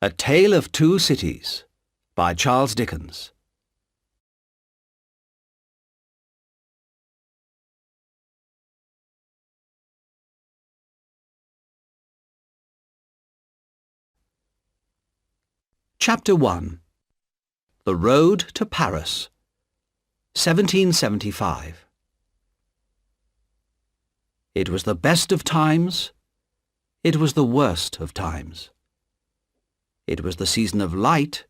A Tale of Two Cities by Charles Dickens. Chapter 1. The Road to Paris, 1775. It was the best of times, it was the worst of times. It was the season of light,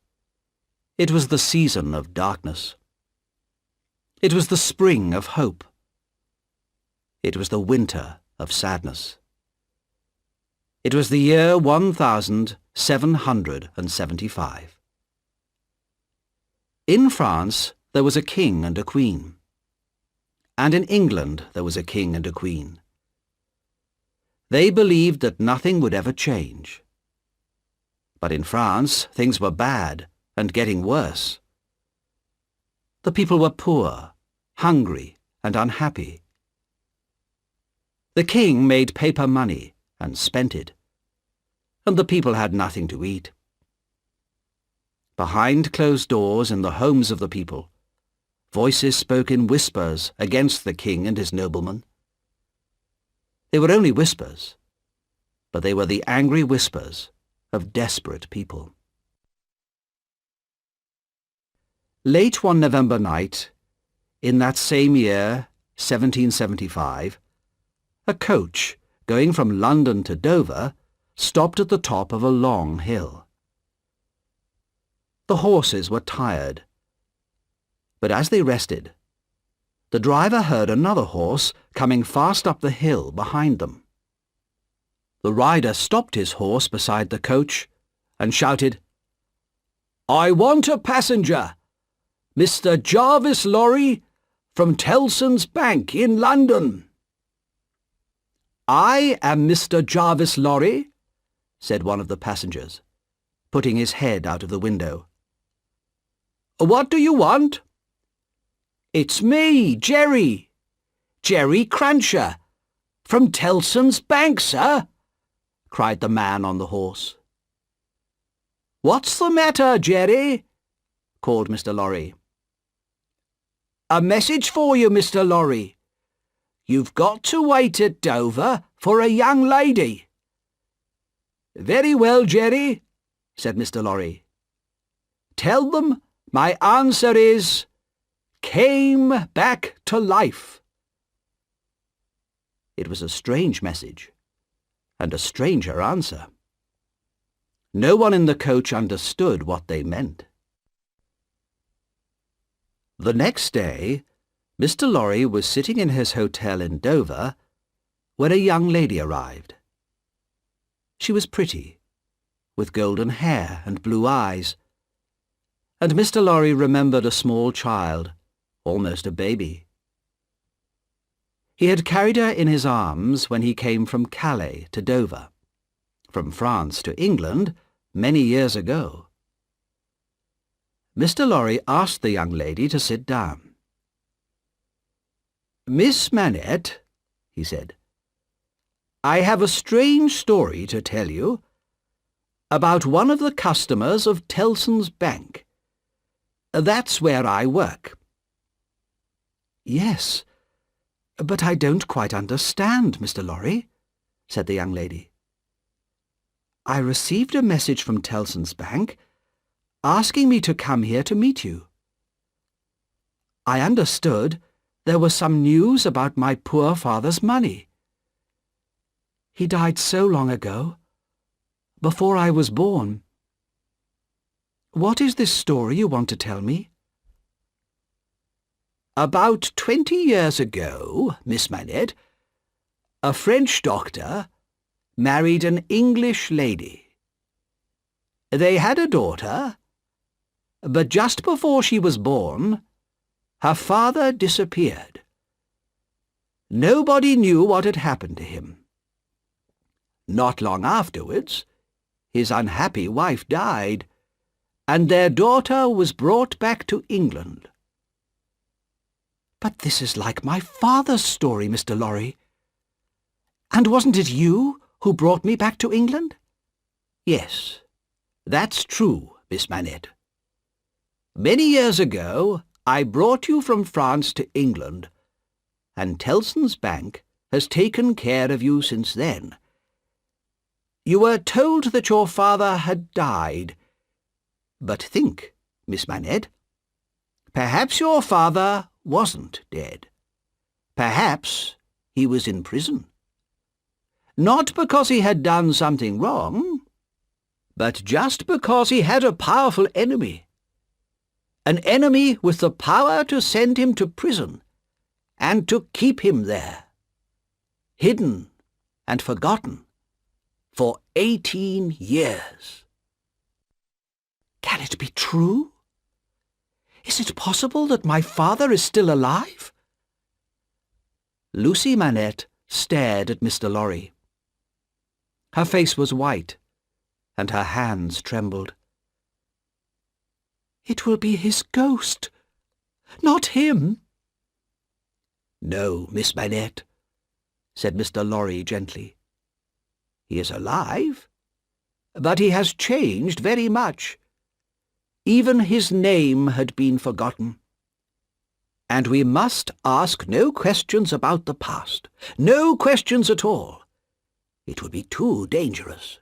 it was the season of darkness. It was the spring of hope, it was the winter of sadness. It was the year 1775. In France there was a king and a queen, and in England there was a king and a queen. They believed that nothing would ever change. But in France things were bad and getting worse. The people were poor, hungry, and unhappy. The king made paper money and spent it, and the people had nothing to eat. Behind closed doors in the homes of the people, voices spoke in whispers against the king and his noblemen. They were only whispers, but they were the angry whispers of desperate people. Late one November night, in that same year, 1775, a coach going from London to Dover stopped at the top of a long hill. The horses were tired, but as they rested, the driver heard another horse coming fast up the hill behind them. The rider stopped his horse beside the coach and shouted, "I want a passenger, Mr. Jarvis Lorry from Tellson's Bank in London." "I am Mr. Jarvis Lorry," said one of the passengers, putting his head out of the window. "What do you want?" "It's me, Jerry Crancher, from Tellson's Bank, sir," cried the man on the horse. "What's the matter, Jerry?" called Mr. Lorry. "A message for you, Mr. Lorry. You've got to wait at Dover for a young lady." "Very well, Jerry," said Mr. Lorry. "Tell them my answer is, came back to life." It was a strange message, and a stranger answer. No one in the coach understood what they meant. The next day, Mr. Lorry was sitting in his hotel in Dover when a young lady arrived. She was pretty, with golden hair and blue eyes, and Mr. Lorry remembered a small child, almost a baby. He had carried her in his arms when he came from Calais to Dover, from France to England many years ago. Mr. Lorry asked the young lady to sit down. "Miss Manette," he said, "I have a strange story to tell you about one of the customers of Tellson's Bank. That's where I work." "Yes, but I don't quite understand, Mr. Lorry," said the young lady. "I received a message from Tellson's Bank asking me to come here to meet you. I understood there was some news about my poor father's money. He died so long ago, before I was born. What is this story you want to tell me?" "About 20 years ago, Miss Manette, a French doctor married an English lady. They had a daughter, but just before she was born, her father disappeared. Nobody knew what had happened to him. Not long afterwards, his unhappy wife died, and their daughter was brought back to England." "But this is like my father's story, Mr. Lorry. And wasn't it you who brought me back to England?" "Yes, That's true, Miss Manette. Many years ago, I brought you from France to England, and Tellson's Bank has taken care of you since then. You were told that your father had died. But think, Miss Manette, perhaps your father wasn't dead. Perhaps he was in prison. Not because he had done something wrong, but just because he had a powerful enemy. An enemy with the power to send him to prison and to keep him there, hidden and forgotten, for 18 years. Can it be true? Is it possible that my father is still alive? Lucy Manette stared at Mr. Lorry. Her face was white, and her hands trembled. It will be his ghost, not him. No, Miss Manette, said Mr. Lorry gently. He is alive, but he has changed very much. Even his name had been forgotten. And we must ask no questions about the past, no questions at all. It would be too dangerous.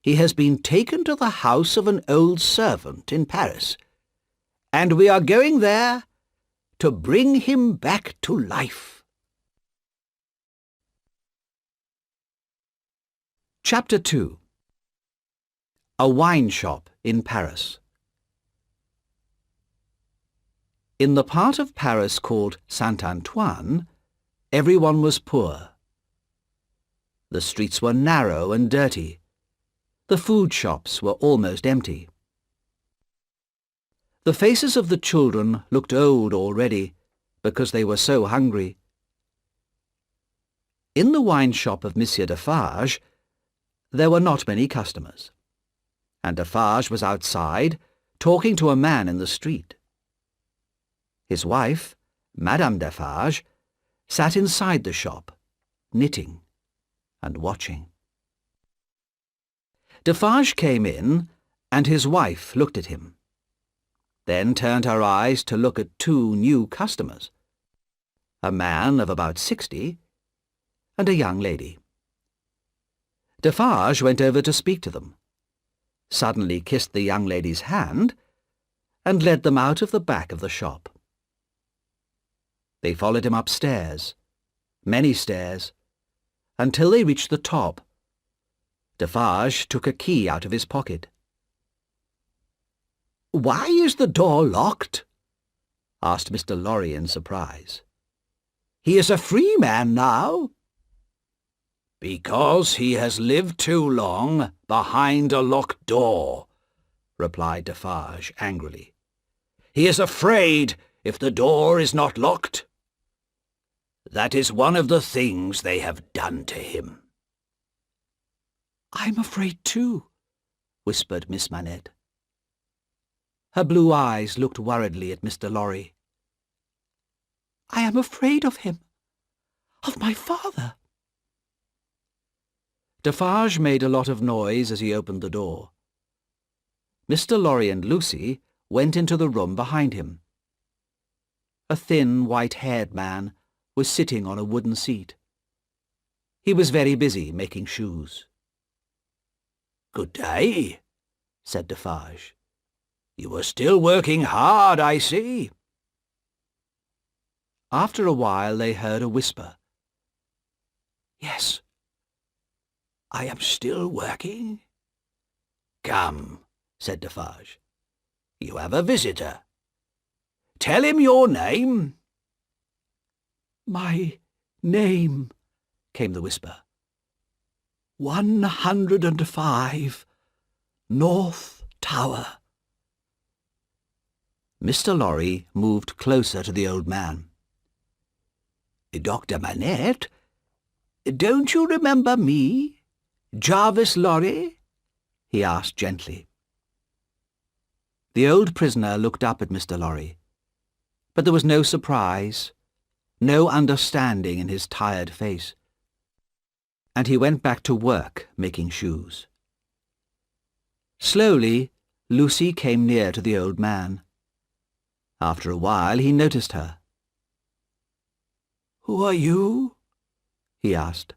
He has been taken to the house of an old servant in Paris, and we are going there to bring him back to life. Chapter 2. A Wine Shop in Paris. In the part of Paris called Saint-Antoine, everyone was poor. The streets were narrow and dirty. The food shops were almost empty. The faces of the children looked old already because they were so hungry. In the wine shop of Monsieur Defarge, there were not many customers, and Defarge was outside talking to a man in the street. His wife, Madame Defarge, sat inside the shop, knitting and watching. Defarge came in, and his wife looked at him, then turned her eyes to look at two new customers, a man of about 60 and a young lady. Defarge went over to speak to them, suddenly kissed the young lady's hand, and led them out of the back of the shop. They followed him upstairs, many stairs, until they reached the top. Defarge took a key out of his pocket. "Why is the door locked?" asked Mr. Lorry in surprise. "He is a free man now." "Because he has lived too long behind a locked door," replied Defarge angrily. "He is afraid if the door is not locked. That is one of the things they have done to him." "I'm afraid too," whispered Miss Manette. Her blue eyes looked worriedly at Mr. Lorry. "I am afraid of him, of my father." Defarge made a lot of noise as he opened the door. Mr. Lorry and Lucy went into the room behind him. A thin, white-haired man was sitting on a wooden seat. He was very busy making shoes. "Good day," said Defarge. "You are still working hard, I see." After a while they heard a whisper. "Yes, I am still working." "Come," said Defarge. "You have a visitor. Tell him your name." "My name," came the whisper. 105, North Tower." Mr. Lorry moved closer to the old man. "Dr. Manette, don't you remember me, Jarvis Lorry?" he asked gently. The old prisoner looked up at Mr. Lorry, but there was no surprise, no understanding in his tired face, and he went back to work making shoes. Slowly, Lucy came near to the old man. After a while, he noticed her. "Who are you?" he asked.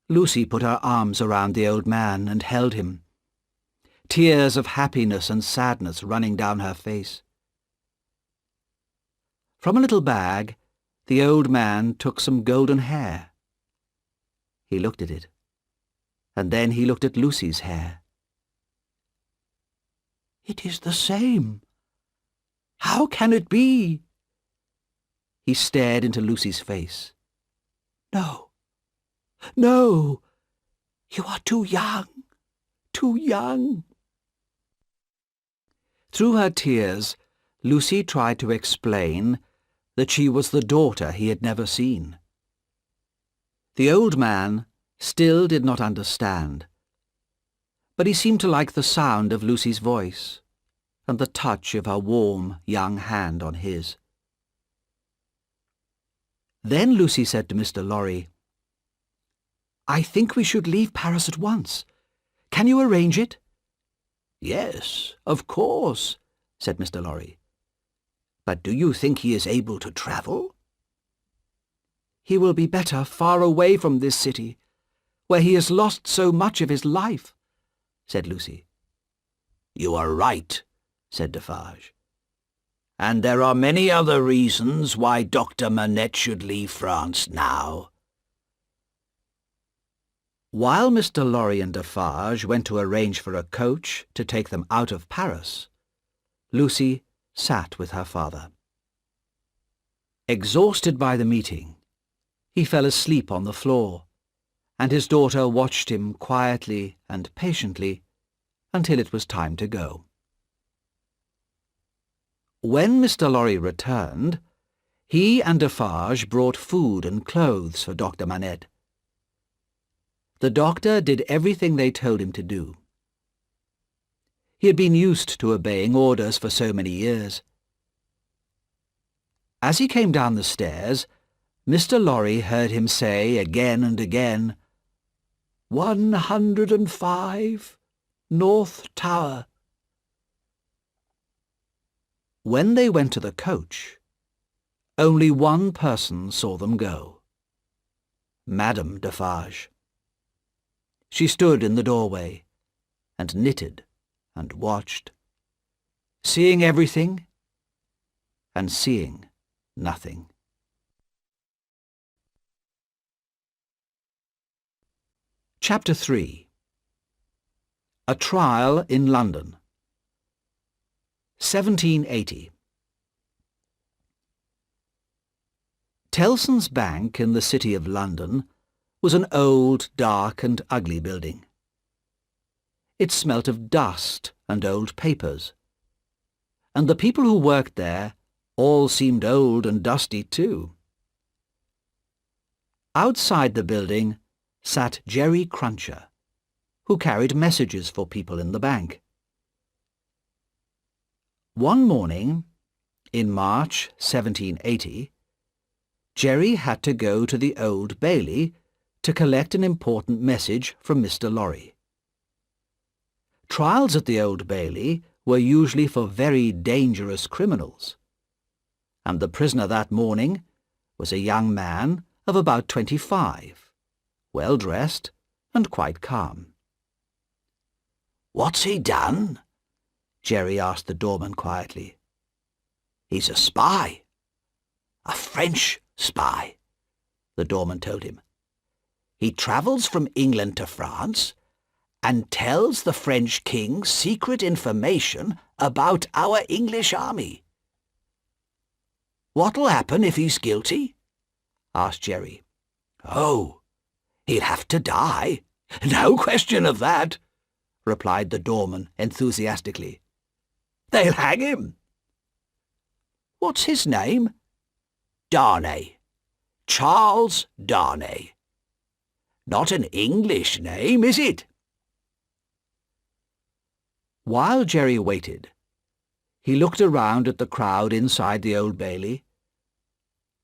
Lucy put her arms around the old man and held him, tears of happiness and sadness running down her face. From a little bag, the old man took some golden hair. He looked at it, and then he looked at Lucy's hair. "It is the same. How can it be?" He stared into Lucy's face. "No, no, you are too young, too young." Through her tears, Lucy tried to explain that she was the daughter he had never seen. The old man still did not understand, but he seemed to like the sound of Lucy's voice and the touch of her warm young hand on his. Then Lucy said to Mr. Lorry, "I think we should leave Paris at once. Can you arrange it?" "Yes, of course," said Mr. Lorry. "But do you think he is able to travel?" "He will be better far away from this city, where he has lost so much of his life," said Lucy. "You are right," said Defarge. "And there are many other reasons why Dr. Manette should leave France now." While Mr. Lorry and Defarge went to arrange for a coach to take them out of Paris, Lucy sat with her father. Exhausted by the meeting, he fell asleep on the floor, and his daughter watched him quietly and patiently until it was time to go. When Mr. Lorry returned, he and Defarge brought food and clothes for Dr. Manette. The doctor did everything they told him to do. He had been used to obeying orders for so many years. As he came down the stairs, Mr. Lorry heard him say again and again, 105, North Tower." When they went to the coach, only one person saw them go. Madame Defarge. She stood in the doorway and knitted and watched, seeing everything and seeing nothing. Chapter 3. A Trial in London. 1780. Tellson's Bank in the City of London was an old, dark and ugly building. It smelt of dust and old papers, and the people who worked there all seemed old and dusty too. Outside the building sat Jerry Cruncher, who carried messages for people in the bank. One morning, in March 1780, Jerry had to go to the Old Bailey to collect an important message from Mr. Lorry. Trials at the Old Bailey were usually for very dangerous criminals, and the prisoner that morning was a young man of about 25, well-dressed and quite calm. "What's he done?" Jerry asked the doorman quietly. "He's a spy. A French spy," the doorman told him. "He travels from England to France and tells the French king secret information about our English army." "What'll happen if he's guilty?" asked Jerry. "Oh, he'll have to die. No question of that," replied the doorman enthusiastically. "They'll hang him." "What's his name?" "Darnay. Charles Darnay. Not an English name, is it?" While Jerry waited, he looked around at the crowd inside the Old Bailey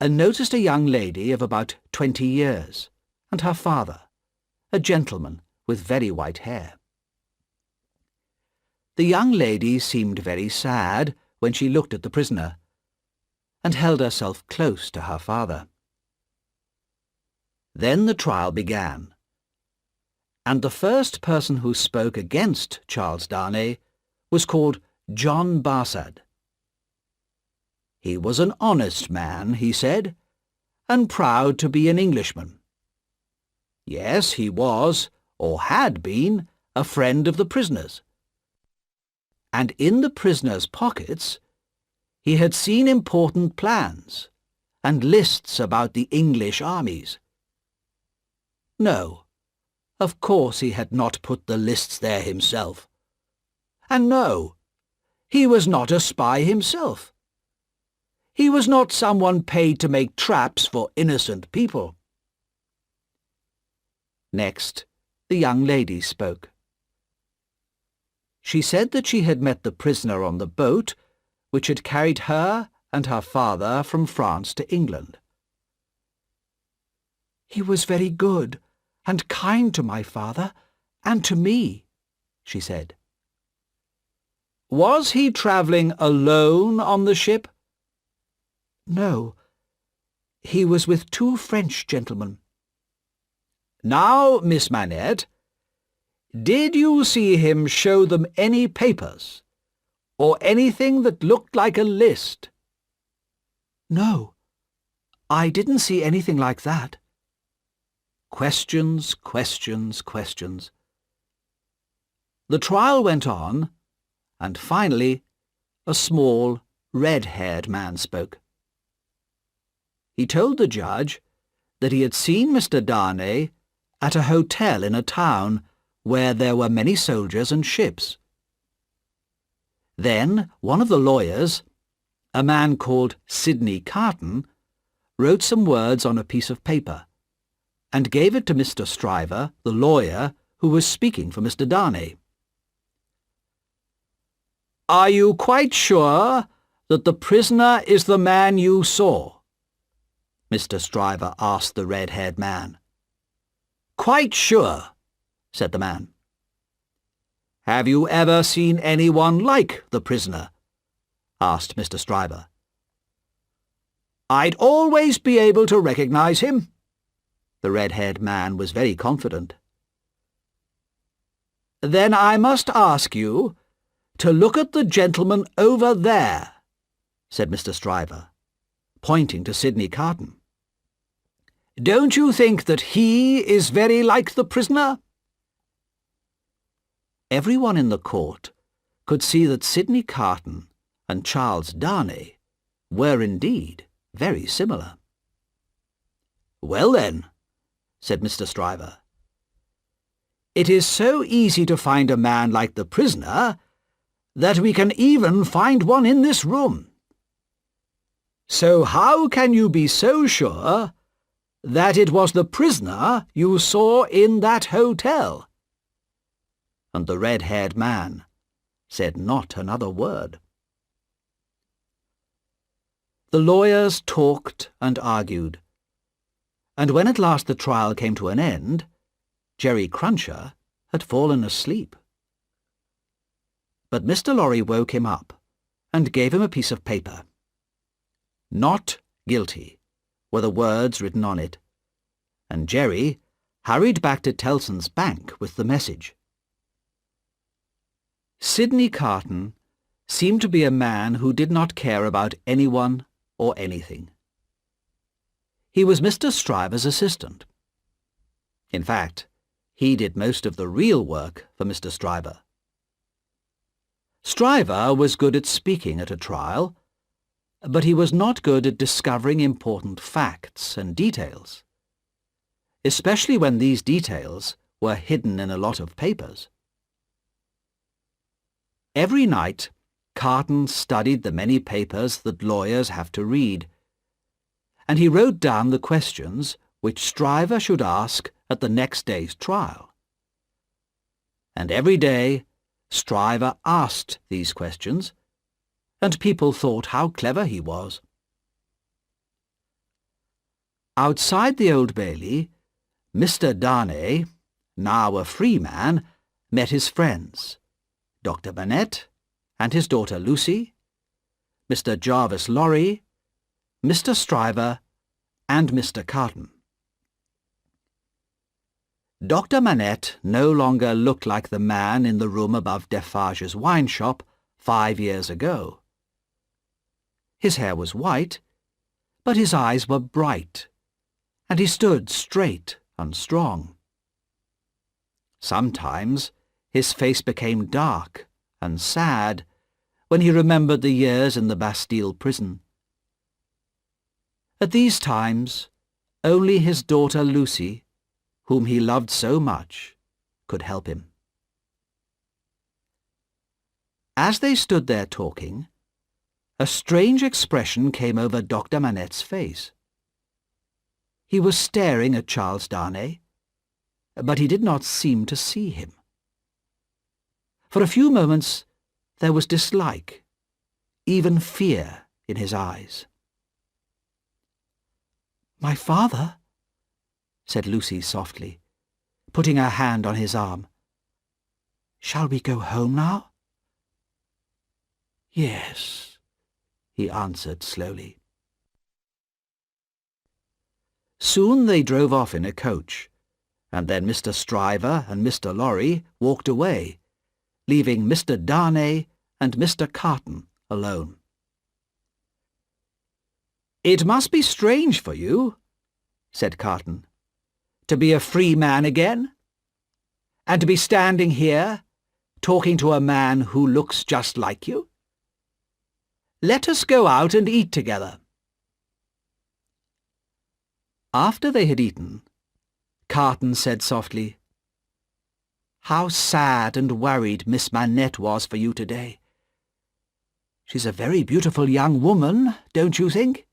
and noticed a young lady of about 20 years and her father, a gentleman with very white hair. The young lady seemed very sad when she looked at the prisoner, and held herself close to her father. Then the trial began, and the first person who spoke against Charles Darnay was called John Barsad. He was an honest man, he said, and proud to be an Englishman. Yes, he was, or had been, a friend of the prisoner's. And in the prisoner's pockets he had seen important plans and lists about the English armies. No, of course he had not put the lists there himself. And no, he was not a spy himself. He was not someone paid to make traps for innocent people. Next, the young lady spoke. She said that she had met the prisoner on the boat which had carried her and her father from France to England. "He was very good and kind to my father and to me," she said. "Was he travelling alone on the ship?" "No, he was with 2 French gentlemen." "Now, Miss Manette, did you see him show them any papers, or anything that looked like a list?" "No, I didn't see anything like that." Questions, questions, questions. The trial went on, and finally a small, red-haired man spoke. He told the judge that he had seen Mr. Darnay at a hotel in a town where there were many soldiers and ships. Then one of the lawyers, a man called Sidney Carton, wrote some words on a piece of paper and gave it to Mr. Stryver, the lawyer, who was speaking for Mr. Darnay. "Are you quite sure that the prisoner is the man you saw?" Mr. Stryver asked the red-haired man. "Quite sure," said the man. "Have you ever seen anyone like the prisoner?" asked Mr. Stryver. "I'd always be able to recognize him." The red-haired man was very confident. "Then I must ask you to look at the gentleman over there," said Mr. Stryver, pointing to Sidney Carton. "Don't you think that he is very like the prisoner?" Everyone in the court could see that Sidney Carton and Charles Darnay were indeed very similar. "Well then," said Mr. Stryver, "it is so easy to find a man like the prisoner that we can even find one in this room. So how can you be so sure that it was the prisoner you saw in that hotel?" And the red-haired man said not another word. The lawyers talked and argued, and when at last the trial came to an end, Jerry Cruncher had fallen asleep. But Mr. Lorry woke him up and gave him a piece of paper. "Not guilty" were the words written on it, and Jerry hurried back to Tellson's bank with the message. Sidney Carton seemed to be a man who did not care about anyone or anything. He was Mr. Stryver's assistant. In fact, he did most of the real work for Mr. Stryver. Stryver was good at speaking at a trial, but he was not good at discovering important facts and details, especially when these details were hidden in a lot of papers. Every night, Carton studied the many papers that lawyers have to read, and he wrote down the questions which Stryver should ask at the next day's trial. And every day, Stryver asked these questions, and people thought how clever he was. Outside the Old Bailey, Mr. Darnay, now a free man, met his friends, Dr. Manette and his daughter Lucy, Mr. Jarvis Lorry, Mr. Stryver, and Mr. Carton. Dr. Manette no longer looked like the man in the room above Defarge's wine shop 5 years ago. His hair was white, but his eyes were bright, and he stood straight and strong. Sometimes his face became dark and sad when he remembered the years in the Bastille prison. At these times, only his daughter Lucy, whom he loved so much, could help him. As they stood there talking, a strange expression came over Dr. Manette's face. He was staring at Charles Darnay, but he did not seem to see him. For a few moments there was dislike, even fear in his eyes. "My father," said Lucy softly, putting her hand on his arm. "Shall we go home now?" "Yes," he answered slowly. Soon they drove off in a coach, and then Mr. Stryver and Mr. Lorry walked away, leaving Mr. Darnay and Mr. Carton alone. "It must be strange for you," said Carton, "to be a free man again, and to be standing here, talking to a man who looks just like you. Let us go out and eat together." After they had eaten, Carton said softly, "How sad and worried Miss Manette was for you today. She's a very beautiful young woman, don't you think?"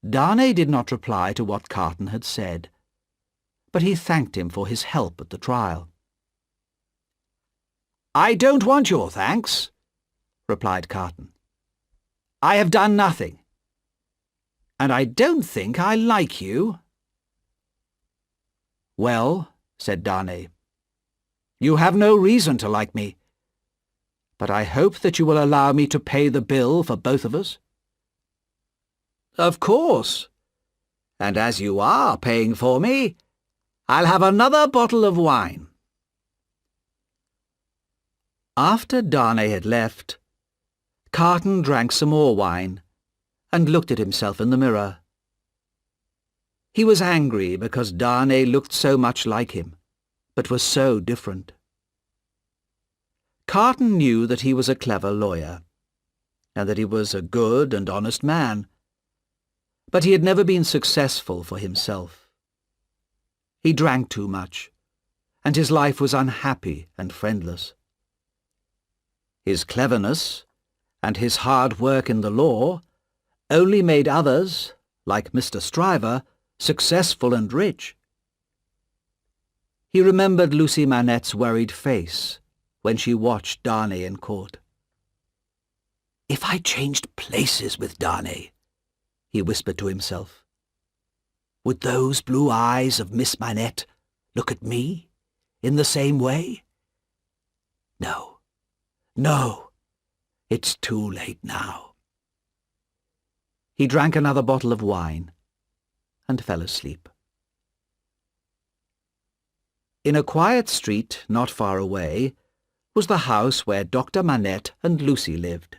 Darnay did not reply to what Carton had said, but he thanked him for his help at the trial. "I don't want your thanks," replied Carton. "I have done nothing, and I don't think I like you." "Well," said Darnay, "you have no reason to like me, but I hope that you will allow me to pay the bill for both of us." "Of course, and as you are paying for me, I'll have another bottle of wine." After Darnay had left, Carton drank some more wine and looked at himself in the mirror. He was angry because Darnay looked so much like him, but was so different. Carton knew that he was a clever lawyer, and that he was a good and honest man, but he had never been successful for himself. He drank too much, and his life was unhappy and friendless. His cleverness and his hard work in the law only made others, like Mr. Stryver, successful and rich. He remembered Lucy Manette's worried face when she watched Darnay in court. "If I changed places with Darnay," he whispered to himself, "would those blue eyes of Miss Manette look at me in the same way? No, no, it's too late now." He drank another bottle of wine and fell asleep. In a quiet street not far away was the house where Dr. Manette and Lucy lived.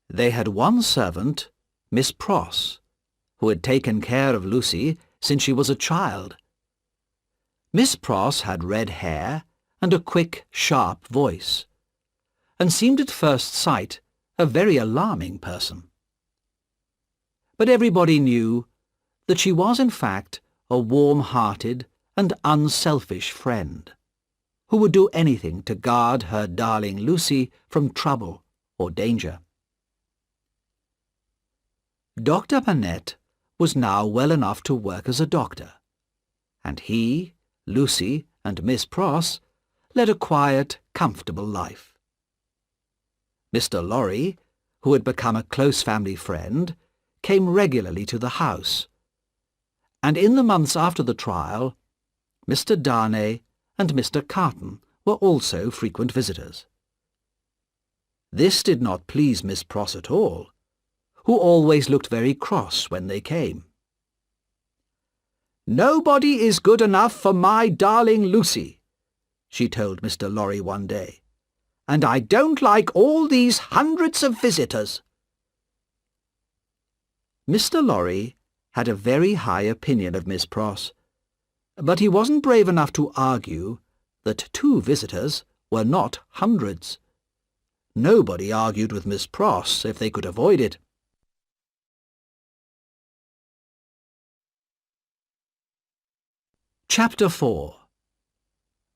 They had one servant, Miss Pross, who had taken care of Lucy since she was a child. Miss Pross had red hair and a quick, sharp voice, and seemed at first sight a very alarming person. But everybody knew that she was in fact a warm-hearted and unselfish friend, who would do anything to guard her darling Lucy from trouble or danger. Dr. Manette was now well enough to work as a doctor, and he, Lucy, and Miss Pross led a quiet, comfortable life. Mr. Lorry, who had become a close family friend, came regularly to the house, and in the months after the trial, Mr. Darnay and Mr. Carton were also frequent visitors. This did not please Miss Pross at all, who always looked very cross when they came. "Nobody is good enough for my darling Lucy," she told Mr. Lorry one day, "and I don't like all these hundreds of visitors." Mr. Lorry had a very high opinion of Miss Pross, but he wasn't brave enough to argue that 2 visitors were not hundreds. Nobody argued with Miss Pross if they could avoid it. Chapter 4.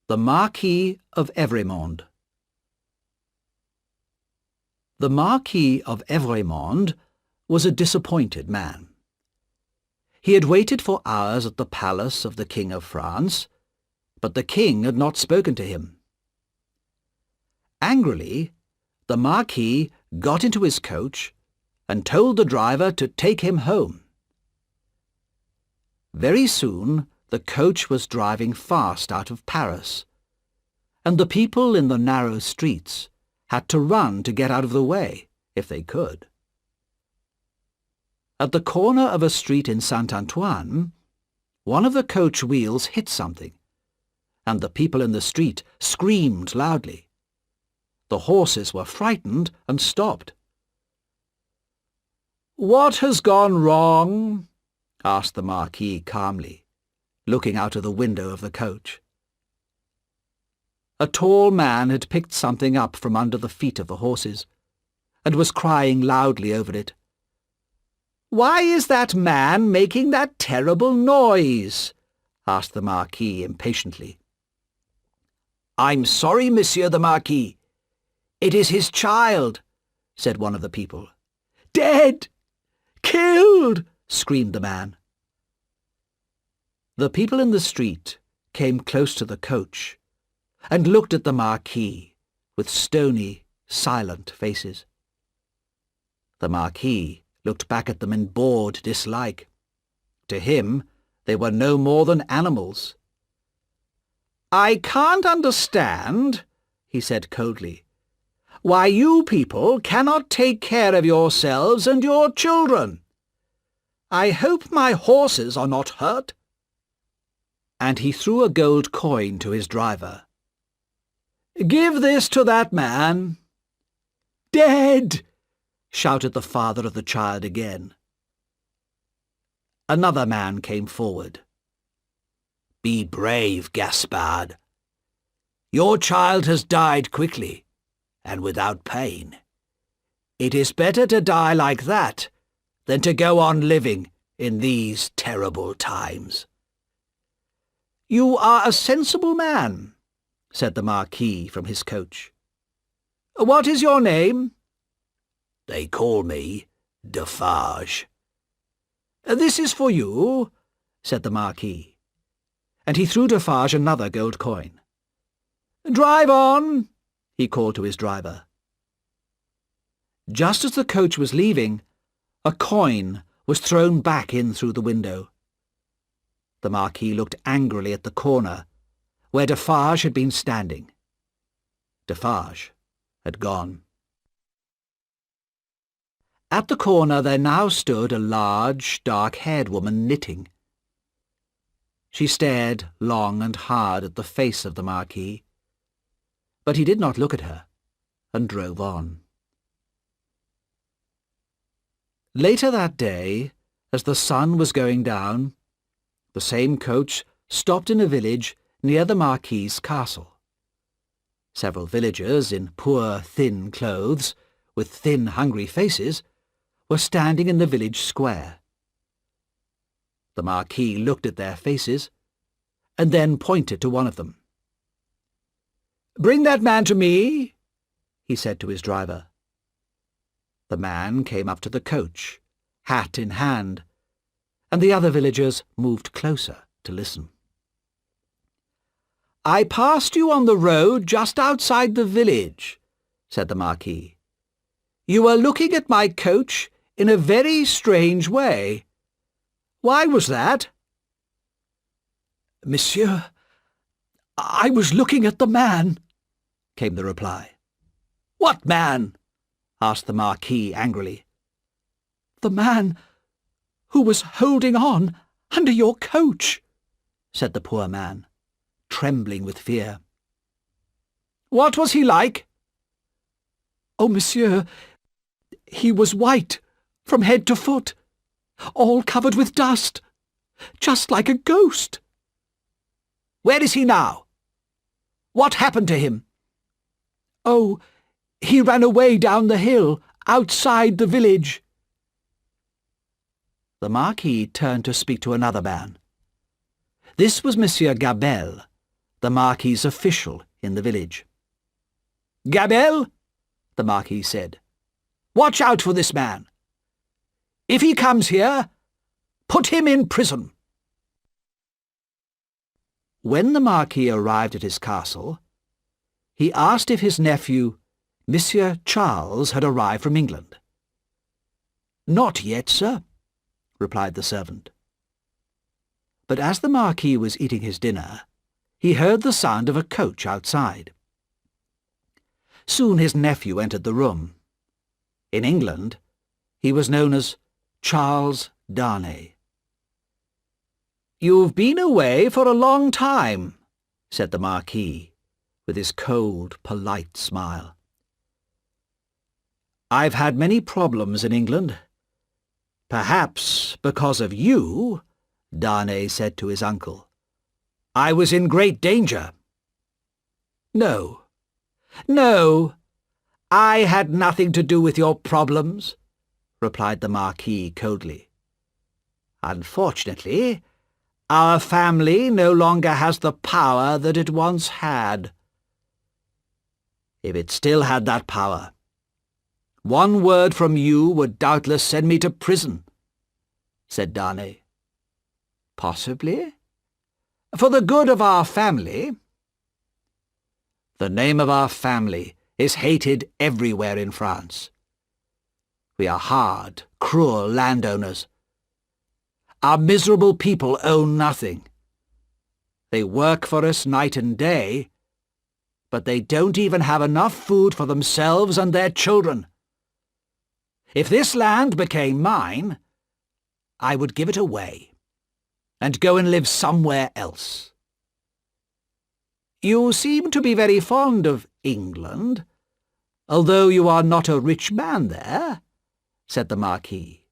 The Marquis of Evrémonde. The Marquis of Evrémonde was a disappointed man. He had waited for hours at the palace of the King of France, but the king had not spoken to him. Angrily, the Marquis got into his coach and told the driver to take him home. Very soon the coach was driving fast out of Paris, and the people in the narrow streets had to run to get out of the way, if they could. At the corner of a street in Saint-Antoine, one of the coach wheels hit something, and the people in the street screamed loudly. The horses were frightened and stopped. "What has gone wrong?" asked the Marquis calmly, looking out of the window of the coach. A tall man had picked something up from under the feet of the horses, and was crying loudly over it. "Why is that man making that terrible noise?" asked the Marquis impatiently. "I'm sorry, Monsieur the Marquis. It is his child," said one of the people. "Dead! Killed!" screamed the man. The people in the street came close to the coach and looked at the Marquis with stony, silent faces. The Marquis looked back at them in bored dislike. To him, they were no more than animals. "I can't understand," he said coldly, "why you people cannot take care of yourselves and your children. I hope my horses are not hurt." And he threw a gold coin to his driver. "Give this to that man." "Dead!" shouted the father of the child again. Another man came forward. "Be brave, Gaspard. Your child has died quickly, and without pain. It is better to die like that than to go on living in these terrible times." "You are a sensible man," said the Marquis from his coach. "What is your name?" "They call me Defarge." "This is for you," said the Marquis, and he threw Defarge another gold coin. "Drive on," he called to his driver. Just as the coach was leaving, a coin was thrown back in through the window. The Marquis looked angrily at the corner where Defarge had been standing. Defarge had gone. At the corner there now stood a large, dark-haired woman knitting. She stared long and hard at the face of the Marquis, but he did not look at her, and drove on. Later that day, as the sun was going down, the same coach stopped in a village near the Marquis's castle. Several villagers in poor, thin clothes, with thin, hungry faces, were standing in the village square. The Marquis looked at their faces, and then pointed to one of them. "Bring that man to me," he said to his driver. The man came up to the coach, hat in hand, and the other villagers moved closer to listen. "I passed you on the road just outside the village," said the Marquis. "You were looking at my coach in a very strange way. Why was that?" "Monsieur, "I was looking at the man," came the reply. "What man?" asked the Marquis angrily. "The man who was holding on under your coach," said the poor man, trembling with fear. "What was he like?" "Oh, monsieur, he was white from head to foot, all covered with dust, just like a ghost." "Where is he now? What happened to him?" "Oh, he ran away down the hill, outside the village." The Marquis turned to speak to another man. This was Monsieur Gabelle, the Marquis's official in the village. "Gabelle," the Marquis said, "watch out for this man. If he comes here, put him in prison." When the Marquis arrived at his castle, he asked if his nephew, Monsieur Charles, had arrived from England. "Not yet, sir," replied the servant. But as the Marquis was eating his dinner, he heard the sound of a coach outside. Soon his nephew entered the room. In England, he was known as Charles Darnay. "You've been away for a long time," said the Marquis, with his cold, polite smile. "I've had many problems in England. Perhaps because of you," Darnay said to his uncle. "I was in great danger." "No, no, I had nothing to do with your problems," replied the Marquis coldly. "Unfortunately, our family no longer has the power that it once had. If it still had that power, one word from you would doubtless send me to prison," said Darnay. "Possibly. For the good of our family." "The name of our family is hated everywhere in France. We are hard, cruel landowners. Our miserable people own nothing. They work for us night and day, but they don't even have enough food for themselves and their children. If this land became mine, I would give it away and go and live somewhere else." "You seem to be very fond of England, although you are not a rich man there," said the Marquis.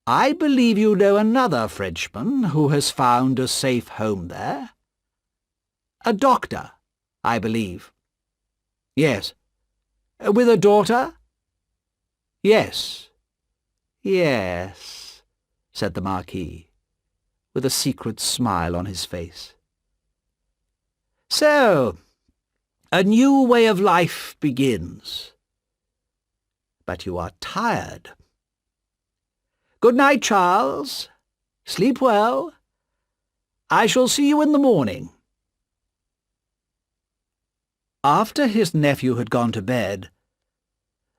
"I believe you know another Frenchman who has found a safe home there. A doctor, I believe." "Yes." "With a daughter?" "Yes, yes," said the Marquis, with a secret smile on his face. "So, a new way of life begins. But you are tired. Good night, Charles. Sleep well. I shall see you in the morning." After his nephew had gone to bed,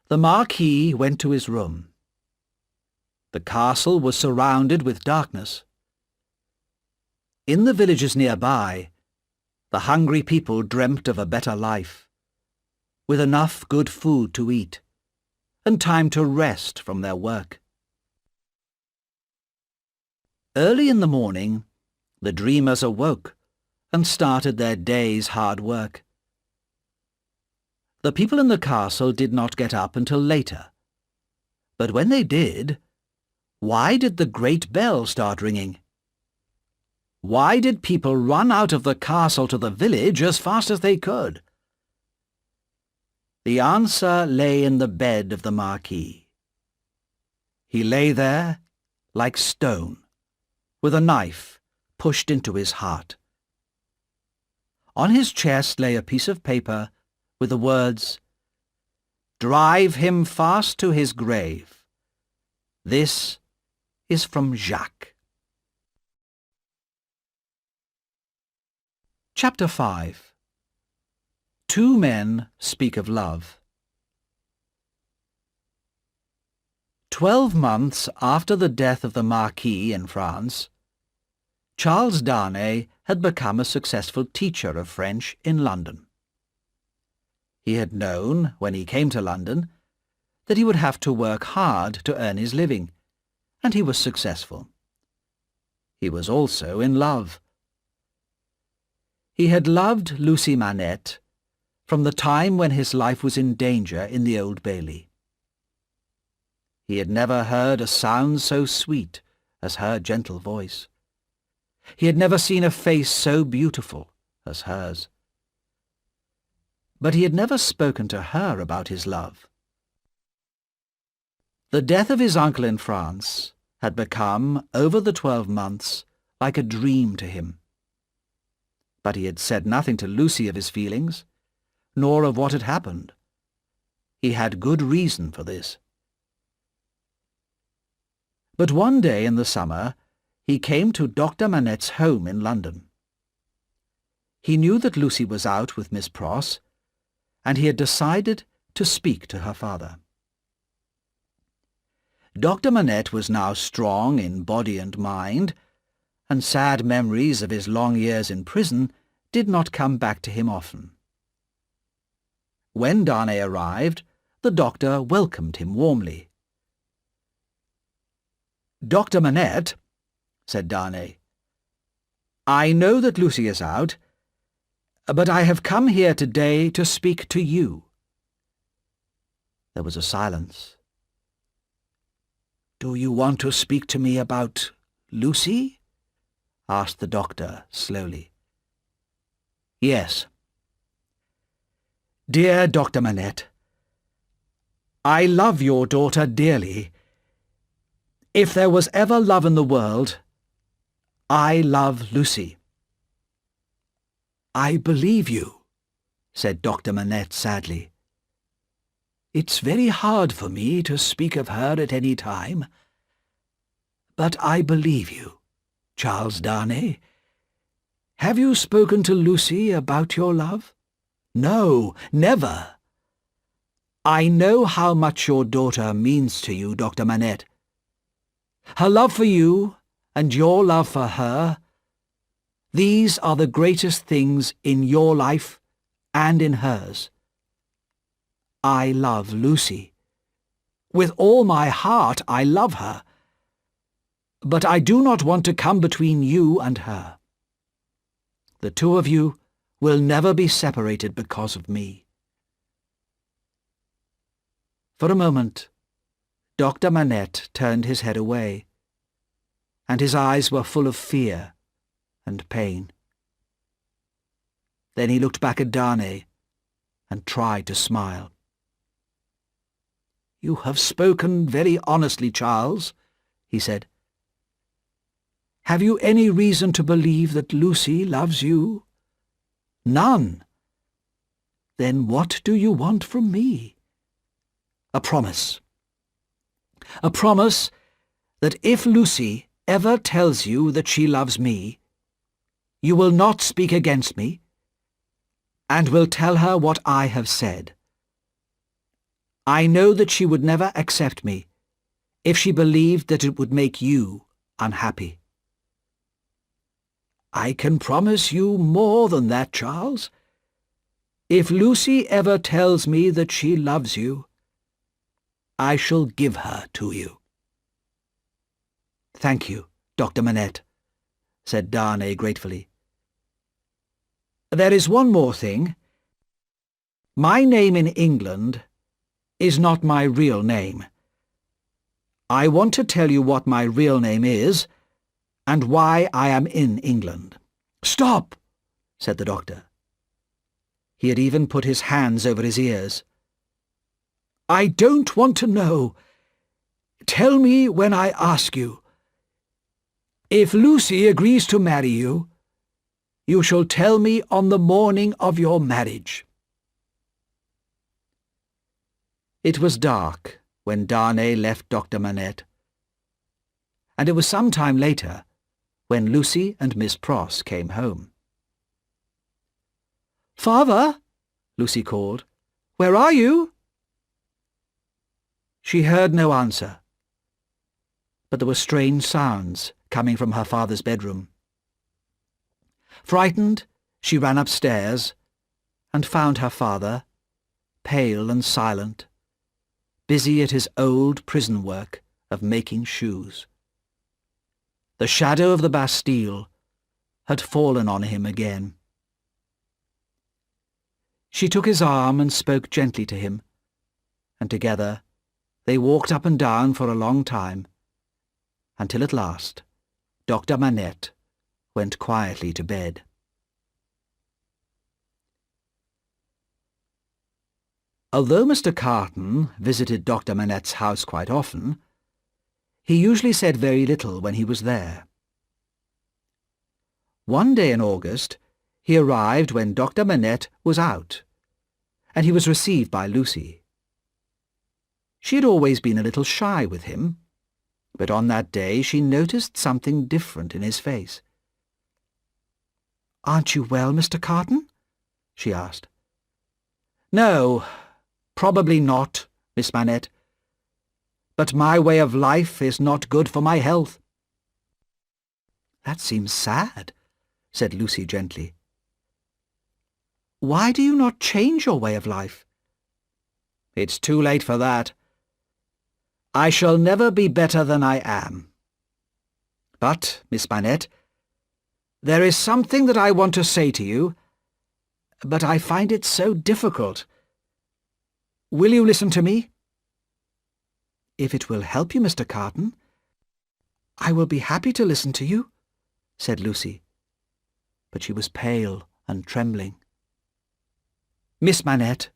the Marquis went to his room. The castle was surrounded with darkness. In the villages nearby, the hungry people dreamt of a better life, with enough good food to eat, and time to rest from their work. Early in the morning, the dreamers awoke and started their day's hard work. The people in the castle did not get up until later, but when they did, why did the great bell start ringing? Why did people run out of the castle to the village as fast as they could? The answer lay in the bed of the Marquis. He lay there like stone, with a knife pushed into his heart. On his chest lay a piece of paper with the words, "Drive him fast to his grave. This is from Jacques." Chapter 5. Two men speak of love. 12 months after the death of the Marquis in France, Charles Darnay had become a successful teacher of French in London. He had known, when he came to London, that he would have to work hard to earn his living, and he was successful. He was also in love. He had loved Lucy Manette from the time when his life was in danger in the Old Bailey. He had never heard a sound so sweet as her gentle voice. He had never seen a face so beautiful as hers. But he had never spoken to her about his love. The death of his uncle in France had become, over the 12 months, like a dream to him. But he had said nothing to Lucy of his feelings, nor of what had happened. He had good reason for this. But one day in the summer, he came to Dr. Manette's home in London. He knew that Lucy was out with Miss Pross, and he had decided to speak to her father. Dr. Manette was now strong in body and mind, and sad memories of his long years in prison did not come back to him often. When Darnay arrived, the doctor welcomed him warmly. "Dr. Manette," said Darnay, "I know that Lucy is out, but I have come here today to speak to you." There was a silence. "Do you want to speak to me about Lucy?" asked the doctor slowly. "Yes." "Dear Dr. Manette, I love your daughter dearly. If there was ever love in the world, I love Lucy." "I believe you," said Dr. Manette sadly. "It's very hard for me to speak of her at any time. But I believe you, Charles Darnay. Have you spoken to Lucy about your love?" "No, never." "I know how much your daughter means to you, Dr. Manette. Her love for you and your love for her, these are the greatest things in your life and in hers. I love Lucy. With all my heart I love her. But I do not want to come between you and her. The two of you will never be separated because of me." For a moment, Dr. Manette turned his head away, and his eyes were full of fear and pain. Then he looked back at Darnay and tried to smile. "You have spoken very honestly, Charles," he said. "Have you any reason to believe that Lucy loves you?" "None." "Then what do you want from me?" "A promise. A promise that if Lucy ever tells you that she loves me, you will not speak against me, and will tell her what I have said. I know that she would never accept me if she believed that it would make you unhappy." "I can promise you more than that, Charles. If Lucy ever tells me that she loves you, I shall give her to you." "Thank you, Dr. Manette," said Darnay gratefully. "There is one more thing. My name in England is not my real name. I want to tell you what my real name is, and why I am in England." "Stop!" said the doctor. He had even put his hands over his ears. "I don't want to know. Tell me when I ask you. If Lucy agrees to marry you, you shall tell me on the morning of your marriage." It was dark when Darnay left Dr. Manette, and it was some time later when Lucy and Miss Pross came home. "Father," Lucy called, "where are you?" She heard no answer, but there were strange sounds coming from her father's bedroom. Frightened, she ran upstairs and found her father, pale and silent, busy at his old prison work of making shoes. The shadow of the Bastille had fallen on him again. She took his arm and spoke gently to him, and together they walked up and down for a long time, until at last Dr. Manette went quietly to bed. Although Mr. Carton visited Dr. Manette's house quite often, he usually said very little when he was there. One day in August he arrived when Dr. Manette was out, and he was received by Lucy. She had always been a little shy with him, but on that day she noticed something different in his face. "Aren't you well, Mr. Carton?" she asked. "No, probably not, Miss Manette. But my way of life is not good for my health." "That seems sad," said Lucy gently. "Why do you not change your way of life?" "It's too late for that. I shall never be better than I am. But, Miss Manette, there is something that I want to say to you, but I find it so difficult. Will you listen to me?" "If it will help you, Mr. Carton, I will be happy to listen to you," said Lucy, but she was pale and trembling. "Miss Manette,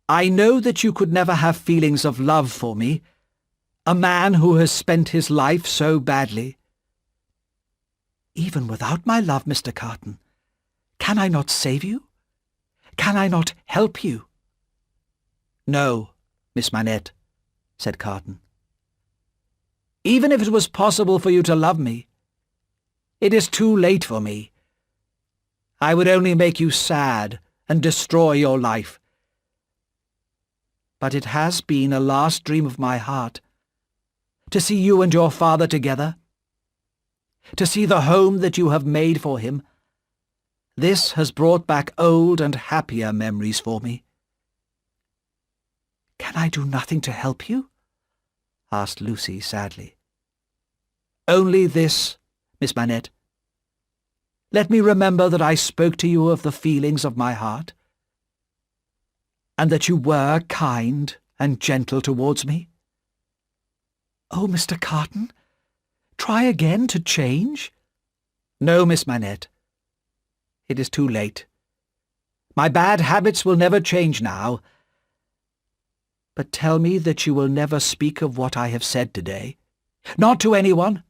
I know that you could never have feelings of love for me, a man who has spent his life so badly." "Even without my love, Mr. Carton, can I not save you? Can I not help you?" "No, Miss Manette," said Carton. "Even if it was possible for you to love me, it is too late for me. I would only make you sad and destroy your life. But it has been a last dream of my heart, to see you and your father together, to see the home that you have made for him. This has brought back old and happier memories for me." "Can I do nothing to help you?" asked Lucy sadly. "Only this, Miss Manette. Let me remember that I spoke to you of the feelings of my heart, and that you were kind and gentle towards me." "Oh, Mr. Carton, try again to change." "No, Miss Manette. It is too late. My bad habits will never change now. But tell me that you will never speak of what I have said today. Not to anyone,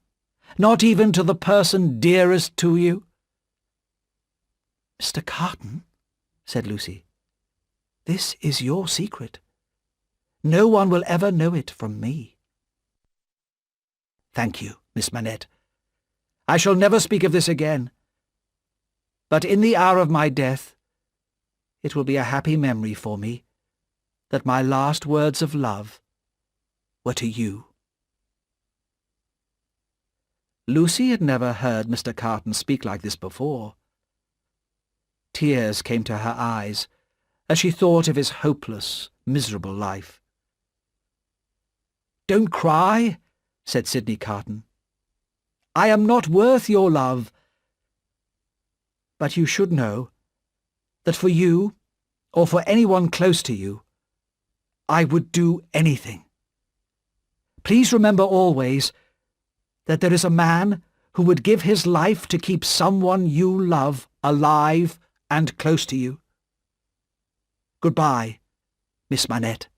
not even to the person dearest to you." "Mr. Carton," said Lucy, "this is your secret. No one will ever know it from me." "Thank you, Miss Manette. I shall never speak of this again. But in the hour of my death, it will be a happy memory for me that my last words of love were to you." Lucy had never heard Mr. Carton speak like this before. Tears came to her eyes as she thought of his hopeless, miserable life. "Don't cry," said Sidney Carton. "I am not worth your love. But you should know that for you, or for anyone close to you, I would do anything. Please remember always that there is a man who would give his life to keep someone you love alive and close to you. Goodbye, Miss Manette."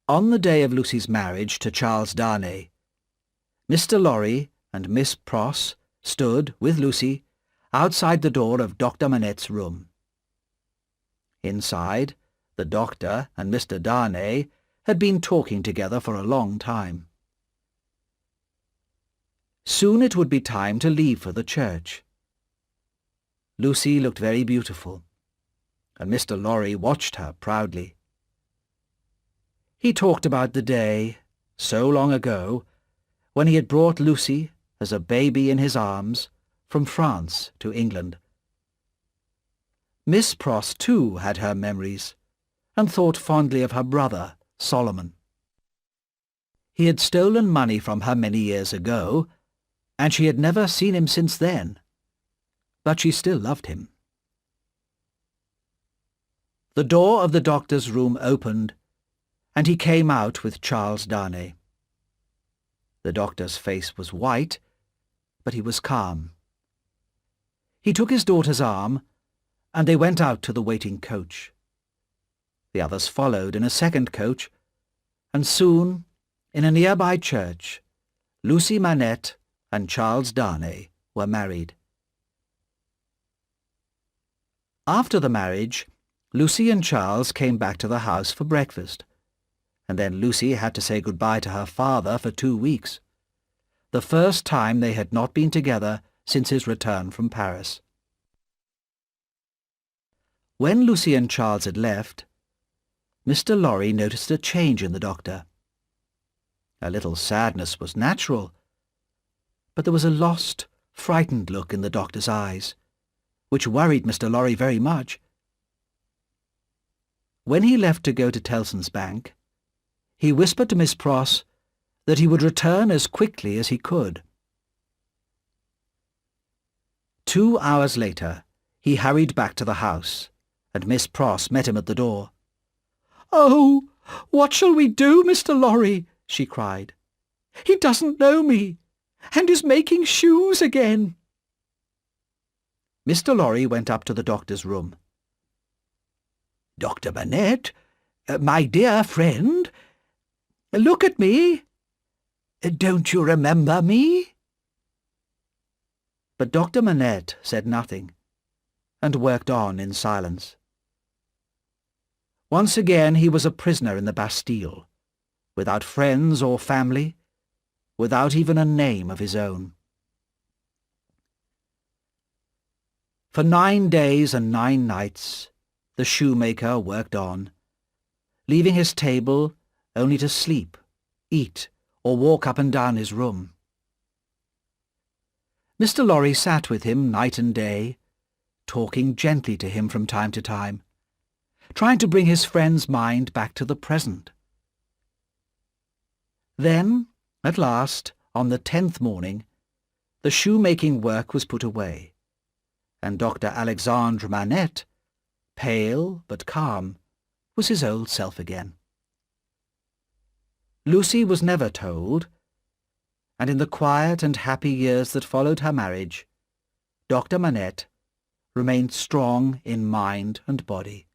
On the day of Lucy's marriage to Charles Darnay, Mr. Lorry and Miss Pross stood, with Lucy, outside the door of Dr. Manette's room. Inside, the doctor and Mr. Darnay had been talking together for a long time. Soon it would be time to leave for the church. Lucy looked very beautiful, and Mr. Lorry watched her proudly. He talked about the day, so long ago, when he had brought Lucy, as a baby in his arms, from France to England. Miss Pross, too, had her memories, and thought fondly of her brother, Solomon. He had stolen money from her many years ago, and she had never seen him since then, but she still loved him. The door of the doctor's room opened, and he came out with Charles Darnay. The doctor's face was white, but he was calm. He took his daughter's arm, and they went out to the waiting coach. The others followed in a second coach, and soon, in a nearby church, Lucy Manette and Charles Darnay were married. After the marriage, Lucy and Charles came back to the house for breakfast, and then Lucy had to say goodbye to her father for 2 weeks, the first time they had not been together since his return from Paris. When Lucy and Charles had left, Mr. Lorry noticed a change in the doctor. A little sadness was natural, but there was a lost, frightened look in the doctor's eyes, which worried Mr. Lorry very much. When he left to go to Tellson's Bank, he whispered to Miss Pross that he would return as quickly as he could. 2 hours later, he hurried back to the house, and Miss Pross met him at the door. "Oh, what shall we do, Mr. Lorry?" she cried. "He doesn't know me, and is making shoes again." Mr. Lorry went up to the doctor's room. "Dr. Manette, my dear friend, look at me. Don't you remember me?" But Dr. Manette said nothing, and worked on in silence. Once again he was a prisoner in the Bastille, without friends or family, without even a name of his own. For 9 days and 9 nights the shoemaker worked on, leaving his table only to sleep, eat, or walk up and down his room. Mr. Lorry sat with him night and day, talking gently to him from time to time, trying to bring his friend's mind back to the present. Then, at last, on the 10th morning, the shoemaking work was put away, and Dr. Alexandre Manette, pale but calm, was his old self again. Lucy was never told, and in the quiet and happy years that followed her marriage, Dr. Manette remained strong in mind and body.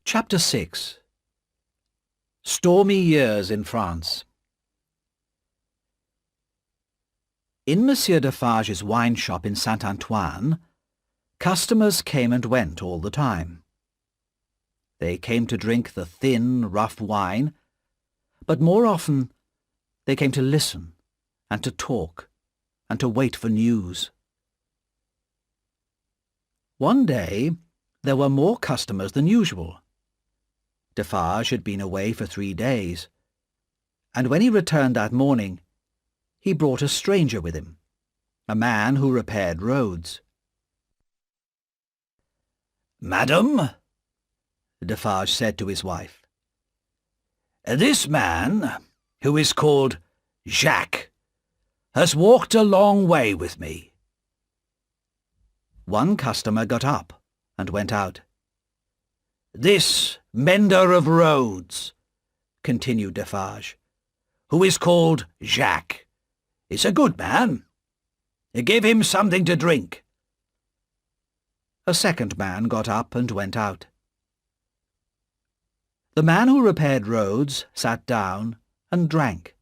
Chapter 6. Stormy Years in France. In Monsieur Defarge's wine shop in Saint-Antoine, customers came and went all the time. They came to drink the thin, rough wine, but more often they came to listen and to talk and to wait for news. One day there were more customers than usual. Defarge had been away for 3 days, and when he returned that morning, he brought a stranger with him, a man who repaired roads. "Madam," Defarge said to his wife, "this man, who is called Jacques, has walked a long way with me." One customer got up and went out. "This mender of roads," continued Defarge, "who is called Jacques, is a good man. Give him something to drink." A second man got up and went out. The man who repaired roads sat down and drank.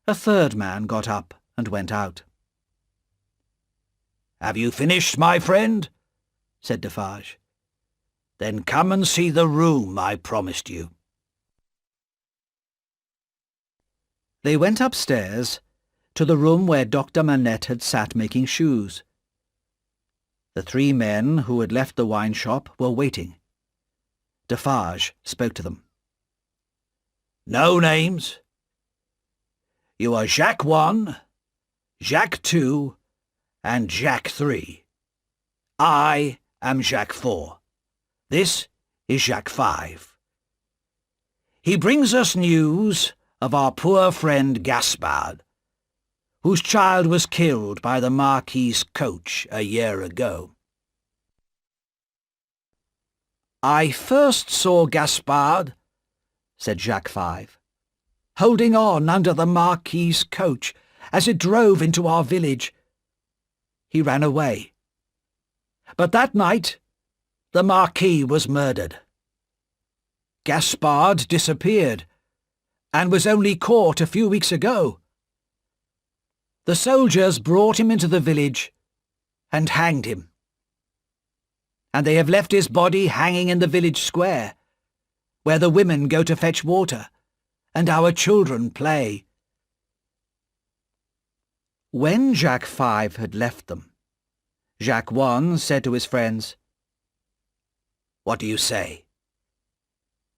A third man got up and went out. "Have you finished, my friend?" said Defarge. "Then come and see the room I promised you." They went upstairs to the room where Dr. Manette had sat making shoes. The 3 men who had left the wine shop were waiting. Defarge spoke to them. "No names. You are Jacques 1, Jacques 2, and Jacques 3. I am Jacques 4. This is Jacques 5. He brings us news of our poor friend Gaspard, whose child was killed by the Marquis's coach a year ago. I first saw Gaspard," said Jacques 5, "holding on under the Marquis's coach as it drove into our village. He ran away. But that night, the Marquis was murdered. Gaspard disappeared, and was only caught a few weeks ago. The soldiers brought him into the village and hanged him. And they have left his body hanging in the village square, where the women go to fetch water, and our children play." When Jacques 5 had left them, Jacques 1 said to his friends, "What do you say?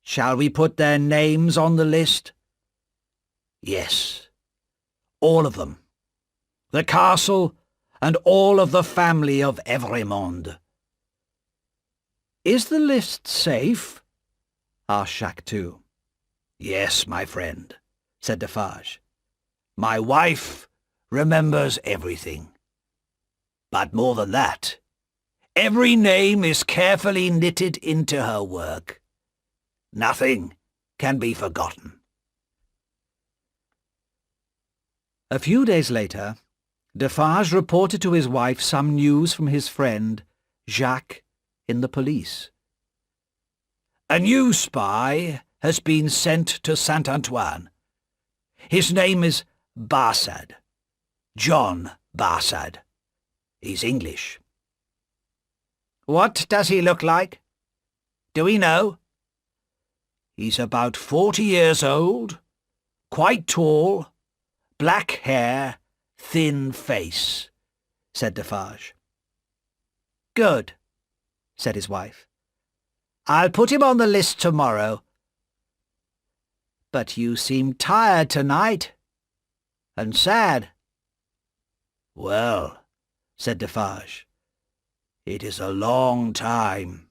Shall we put their names on the list?" "Yes, all of them. The castle and all of the family of Evrémonde." "Is the list safe?" asked Jacques 2. "Yes, my friend," said Defarge. "My wife remembers everything. But more than that, every name is carefully knitted into her work. Nothing can be forgotten." A few days later, Defarge reported to his wife some news from his friend, Jacques, in the police. "A new spy has been sent to Saint-Antoine. His name is Barsad. John Barsad. He's English." "What does he look like? Do we know?" "He's about 40 years old, quite tall, black hair, thin face," said Defarge. "Good," said his wife. "I'll put him on the list tomorrow. But you seem tired tonight, and sad." "Well," said Defarge, "it is a long time."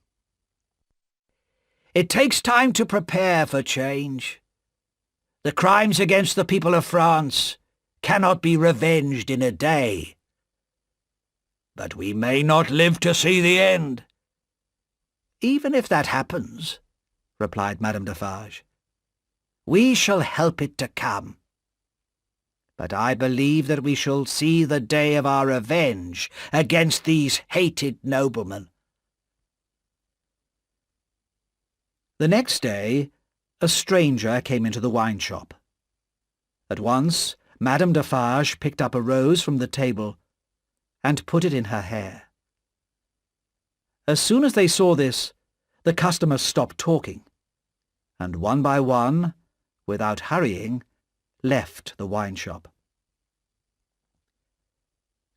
"It takes time to prepare for change. The crimes against the people of France cannot be revenged in a day. But we may not live to see the end." "Even if that happens," replied Madame Defarge, "we shall help it to come. But I believe that we shall see the day of our revenge against these hated noblemen." The next day, a stranger came into the wine shop. At once, Madame Defarge picked up a rose from the table and put it in her hair. As soon as they saw this, the customers stopped talking, and one by one, without hurrying, left the wine shop.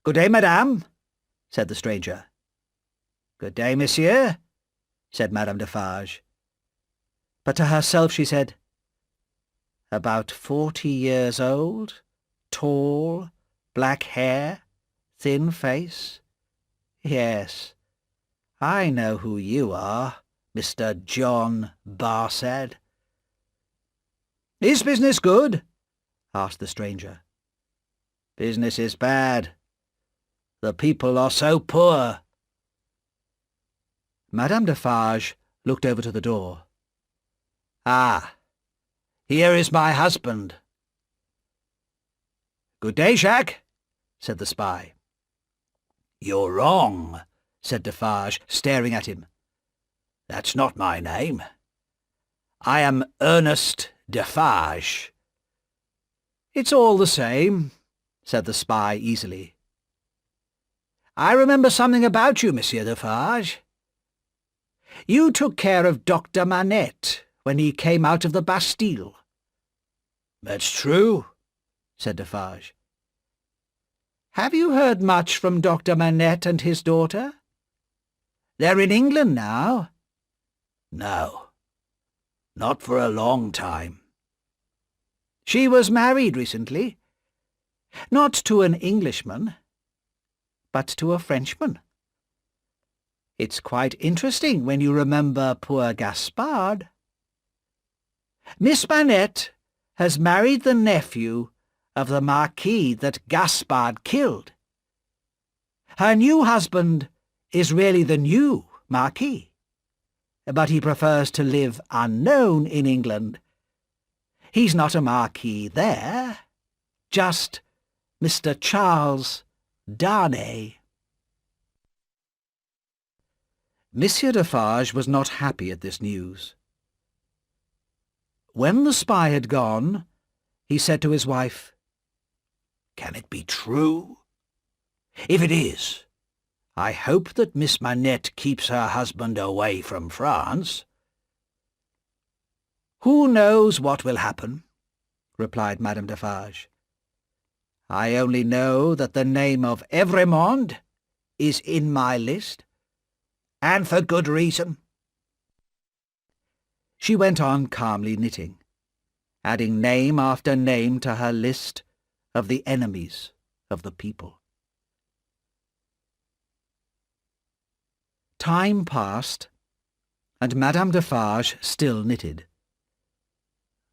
"Good day, madame," said the stranger. "Good day, monsieur," said Madame Defarge. But to herself she said, "About 40 years old, tall, black hair, thin face. Yes, I know who you are, Mr. John Barsad." "Is business good?" asked the stranger. "Business is bad. The people are so poor." Madame Defarge looked over to the door. "Ah, here is my husband." "Good day, Jacques," said the spy. "You're wrong," said Defarge, staring at him. "That's not my name. I am Ernest Defarge." "It's all the same," said the spy easily. "I remember something about you, Monsieur Defarge. You took care of Dr. Manette when he came out of the Bastille." "That's true," said Defarge. "Have you heard much from Dr. Manette and his daughter? They're in England now." "No," Not for a long time. She was married recently. Not to an Englishman, but to a Frenchman. It's quite interesting when you remember poor Gaspard. Miss Manette has married the nephew of the Marquis that Gaspard killed. Her new husband is really the new Marquis, but he prefers to live unknown in England. He's not a Marquis there, just Mr. Charles Darnay. Monsieur Defarge was not happy at this news. When the spy had gone, he said to his wife, "Can it be true? If it is, I hope that Miss Manette keeps her husband away from France." "Who knows what will happen?" replied Madame Defarge. "I only know that the name of Evrémonde is in my list, and for good reason." She went on calmly knitting, adding name after name to her list of the enemies of the people. Time passed, and Madame Defarge still knitted.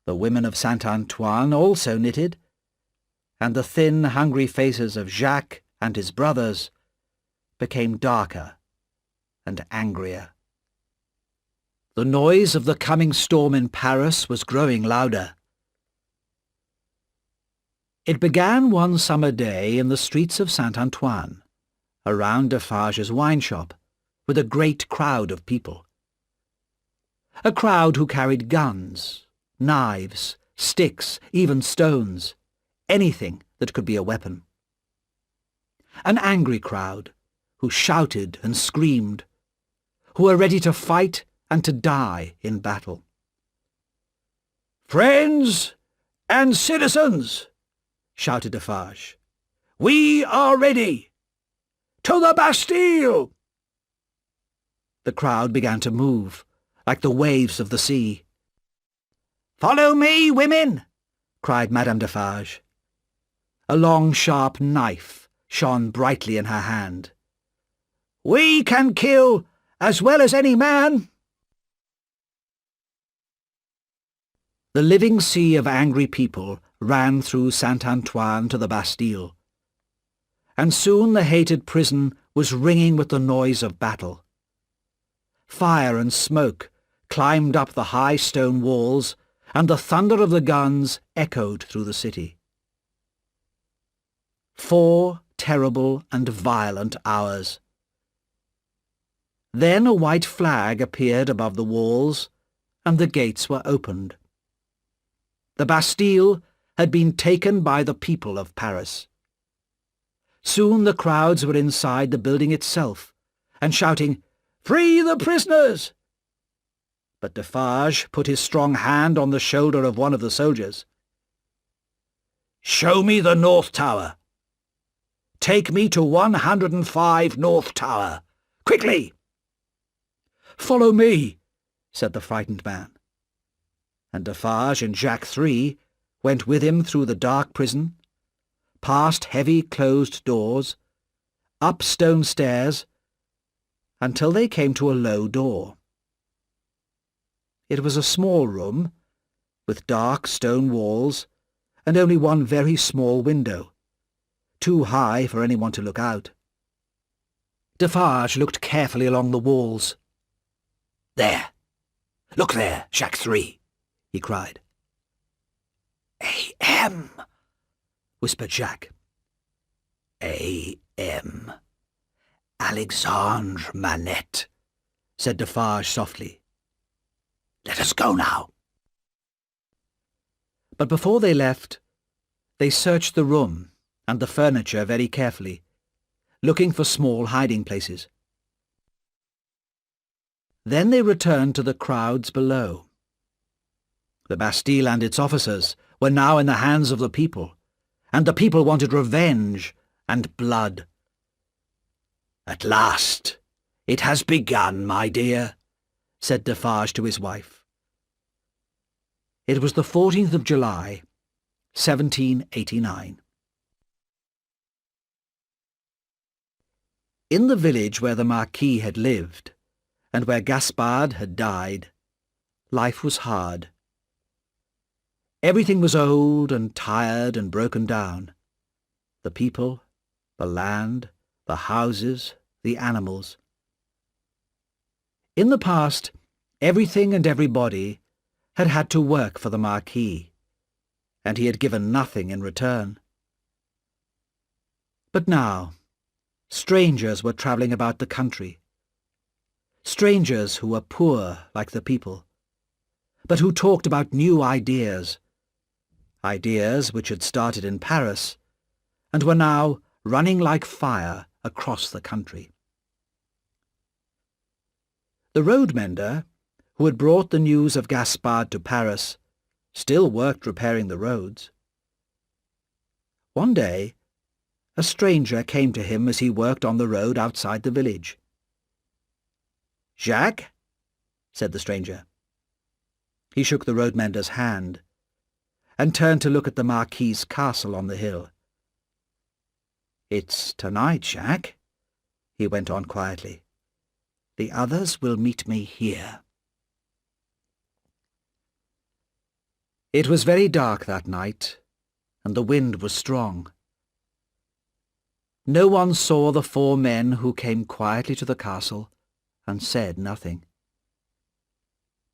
The women of Saint-Antoine also knitted, and the thin, hungry faces of Jacques and his brothers became darker and angrier. The noise of the coming storm in Paris was growing louder. It began one summer day in the streets of Saint-Antoine, around Defarge's wine shop, with a great crowd of people. A crowd who carried guns, knives, sticks, even stones, anything that could be a weapon. An angry crowd who shouted and screamed, who were ready to fight and to die in battle. "Friends and citizens," shouted Defarge, "we are ready! To the Bastille!" The crowd began to move, like the waves of the sea. "Follow me, women!" cried Madame Defarge. A long, sharp knife shone brightly in her hand. "We can kill as well as any man!" The living sea of angry people ran through Saint-Antoine to the Bastille, and soon the hated prison was ringing with the noise of battle. Fire and smoke climbed up the high stone walls, and the thunder of the guns echoed through the city. 4 terrible and violent hours. Then a white flag appeared above the walls, and the gates were opened. The Bastille had been taken by the people of Paris. Soon the crowds were inside the building itself, and shouting, "Free the prisoners!" But Defarge put his strong hand on the shoulder of one of the soldiers. "Show me the North Tower. Take me to 105 North Tower. Quickly!" "Follow me," said the frightened man. And Defarge and Jacques III went with him through the dark prison, past heavy closed doors, up stone stairs, until they came to a low door. It was a small room, with dark stone walls, and only one very small window, too high for anyone to look out. Defarge looked carefully along the walls. "There! Look there, Jacques III!" he cried. "A.M.," whispered Jacques. "A.M. Alexandre Manette," said Defarge softly. "Let us go now." But before they left, they searched the room and the furniture very carefully, looking for small hiding places. Then they returned to the crowds below. The Bastille and its officers were now in the hands of the people, and the people wanted revenge and blood. "At last it has begun, my dear," said Defarge to his wife. It was the 14th of July, 1789. In the village where the Marquis had lived, and where Gaspard had died, life was hard. Everything was old and tired and broken down. The people, the land, the houses, the animals. In the past, everything and everybody had had to work for the Marquis, and he had given nothing in return. But now, strangers were travelling about the country. Strangers who were poor like the people, but who talked about new ideas, ideas which had started in Paris and were now running like fire across the country. The road mender, who had brought the news of Gaspard to Paris, still worked repairing the roads. One day, a stranger came to him as he worked on the road outside the village. "Jacques?" said the stranger. He shook the road mender's hand and turned to look at the Marquis's castle on the hill. "It's tonight, Jacques," he went on quietly. "The others will meet me here." It was very dark that night, and the wind was strong. No one saw the 4 men who came quietly to the castle and said nothing.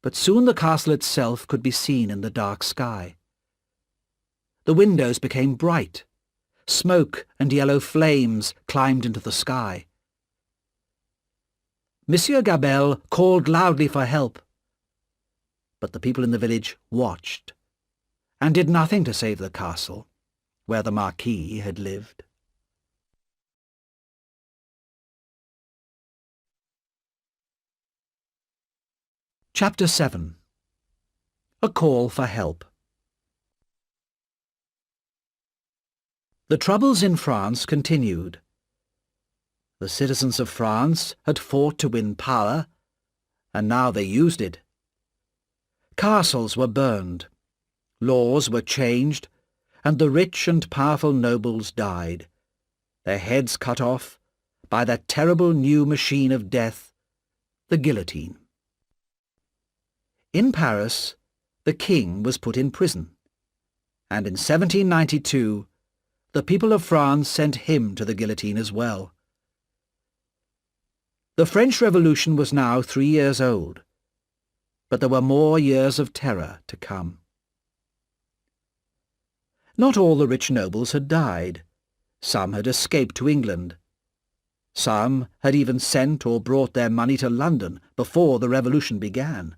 But soon the castle itself could be seen in the dark sky. The windows became bright. Smoke and yellow flames climbed into the sky. Monsieur Gabelle called loudly for help, but the people in the village watched and did nothing to save the castle where the Marquis had lived. Chapter 7. A Call for Help. The troubles in France continued. The citizens of France had fought to win power, and now they used it. Castles were burned, laws were changed, and the rich and powerful nobles died, their heads cut off by that terrible new machine of death, the guillotine. In Paris, the king was put in prison, and in 1792 the people of France sent him to the guillotine as well. The French Revolution was now 3 years old, but there were more years of terror to come. Not all the rich nobles had died. Some had escaped to England. Some had even sent or brought their money to London before the Revolution began.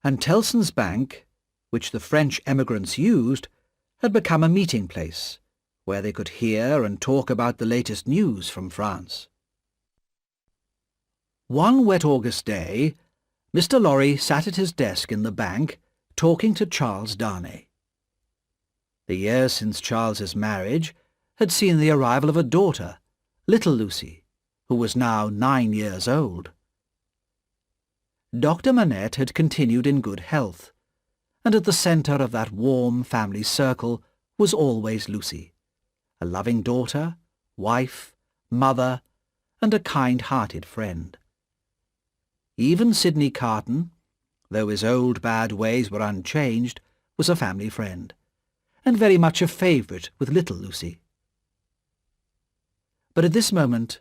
And Tellson's Bank, which the French emigrants used, had become a meeting place where they could hear and talk about the latest news from France. One wet August day, Mr. Lorry sat at his desk in the bank talking to Charles Darnay. The years since Charles's marriage had seen the arrival of a daughter, little Lucy, who was now 9 years old. Dr. Manette had continued in good health, and at the centre of that warm family circle was always Lucy, a loving daughter, wife, mother, and a kind-hearted friend. Even Sidney Carton, though his old bad ways were unchanged, was a family friend, and very much a favourite with little Lucy. But at this moment,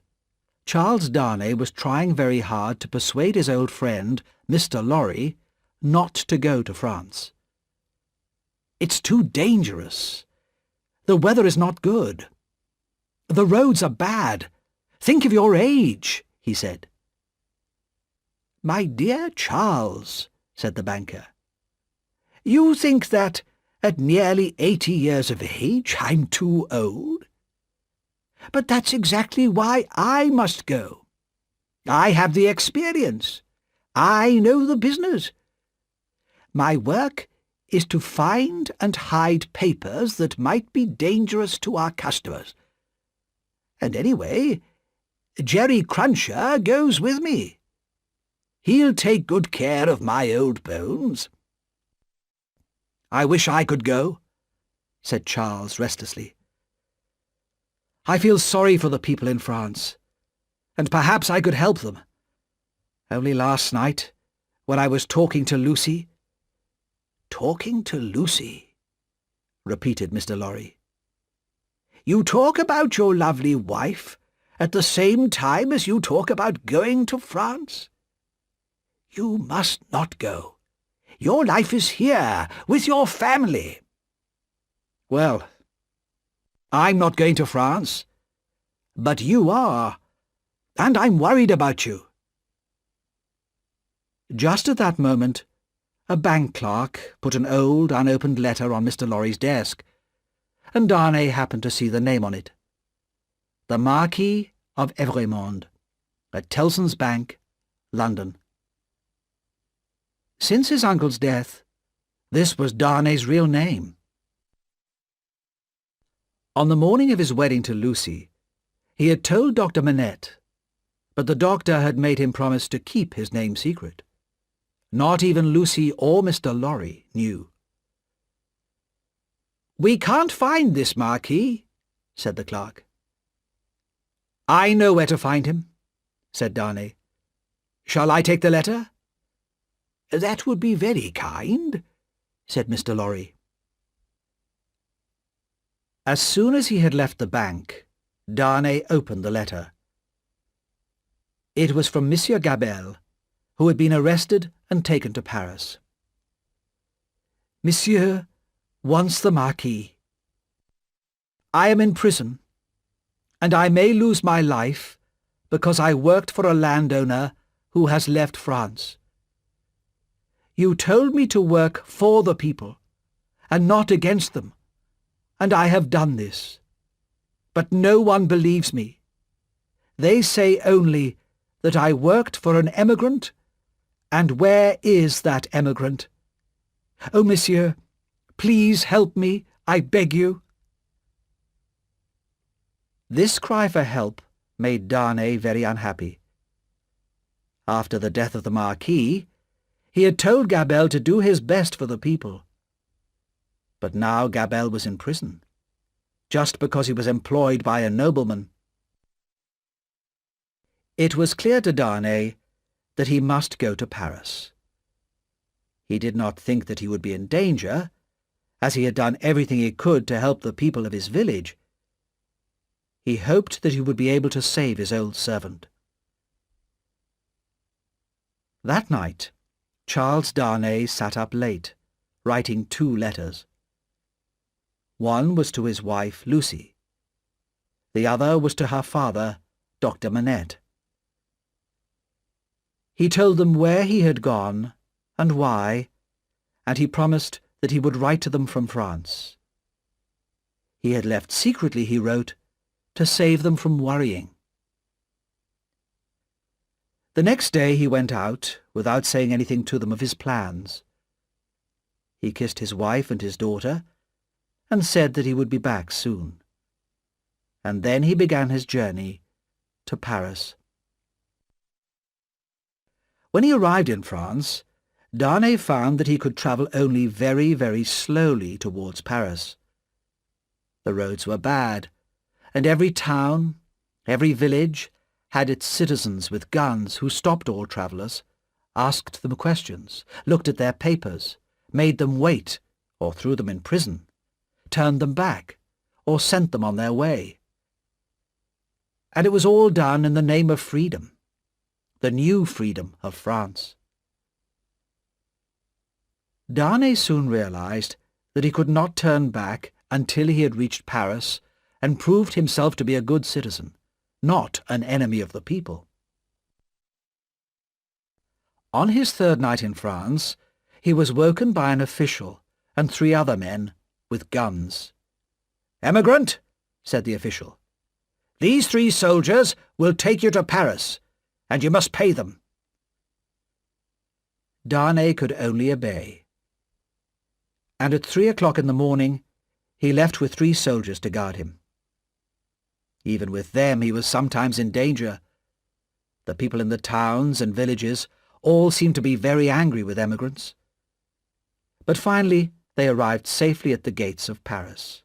Charles Darnay was trying very hard to persuade his old friend, Mr. Lorry, not to go to France. "It's too dangerous. The weather is not good. The roads are bad. Think of your age," he said. "My dear Charles," said the banker, "you think that, at nearly 80 years of age, I'm too old? But that's exactly why I must go. I have the experience. I know the business. My work is to find and hide papers that might be dangerous to our customers. And anyway, Jerry Cruncher goes with me. He'll take good care of my old bones." I wish I could go," said Charles restlessly. "I feel sorry for the people in France, and perhaps I could help them. Only last night, when I was talking to Lucy—" "Talking to Lucy," repeated Mr. Lorry. "You talk about your lovely wife at the same time as you talk about going to France? You must not go. Your life is here, with your family." "Well, I'm not going to France, but you are, and I'm worried about you." Just at that moment, a bank clerk put an old, unopened letter on Mr. Lorry's desk, and Darnay happened to see the name on it. The Marquis of Evrémonde, at Tellson's Bank, London. Since his uncle's death, this was Darnay's real name. On the morning of his wedding to Lucy, he had told Dr. Manette, but the doctor had made him promise to keep his name secret. Not even Lucy or Mr. Lorry knew. "We can't find this Marquis," said the clerk. "I know where to find him," said Darnay. "Shall I take the letter?" "That would be very kind," said Mr. Lorry. As soon as he had left the bank, Darnay opened the letter. It was from Monsieur Gabelle, who had been arrested and taken to Paris. "Monsieur wants the Marquis. I am in prison, and I may lose my life because I worked for a landowner who has left France. You told me to work for the people, and not against them, and I have done this. But no one believes me. They say only that I worked for an emigrant, and where is that emigrant? Oh, monsieur, please help me, I beg you." This cry for help made Darnay very unhappy. After the death of the Marquis, he had told Gabelle to do his best for the people. But now Gabelle was in prison, just because he was employed by a nobleman. It was clear to Darnay that he must go to Paris. He did not think that he would be in danger, as he had done everything he could to help the people of his village. He hoped that he would be able to save his old servant. That night, Charles Darnay sat up late, writing 2 letters. One was to his wife, Lucy. The other was to her father, Dr. Manette. He told them where he had gone and why, and he promised that he would write to them from France. He had left secretly, he wrote, to save them from worrying. The next day he went out, without saying anything to them of his plans. He kissed his wife and his daughter, and said that he would be back soon. And then he began his journey to Paris. When he arrived in France, Darnay found that he could travel only very, very slowly towards Paris. The roads were bad, and every town, every village, had its citizens with guns who stopped all travellers, asked them questions, looked at their papers, made them wait, or threw them in prison, turned them back, or sent them on their way. And it was all done in the name of freedom, the new freedom of France. Darnay soon realized that he could not turn back until he had reached Paris and proved himself to be a good citizen, not an enemy of the people. On his 3rd night in France, he was woken by an official and 3 other men with guns. "Emigrant," said the official, "these 3 soldiers will take you to Paris, and you must pay them." Darnay could only obey, and at 3 o'clock in the morning he left with 3 soldiers to guard him. Even with them he was sometimes in danger. The people in the towns and villages all seemed to be very angry with emigrants. But finally they arrived safely at the gates of Paris.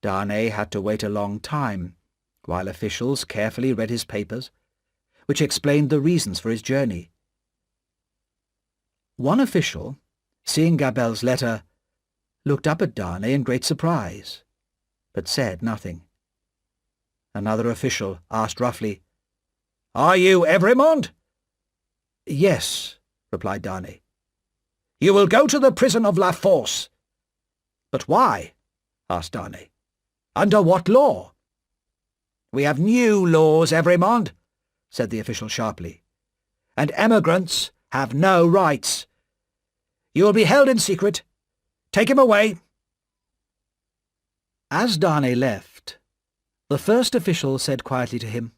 Darnay had to wait a long time, while officials carefully read his papers, which explained the reasons for his journey. One official, seeing Gabelle's letter, looked up at Darnay in great surprise, but said nothing. Another official asked roughly, "Are you Evrémonde?" "Yes," replied Darnay. "You will go to the prison of La Force." "But why?" asked Darnay. "Under what law?" "We have new laws, Evrémonde," said the official sharply, "and emigrants have no rights. You will be held in secret. Take him away." As Darnay left, the first official said quietly to him,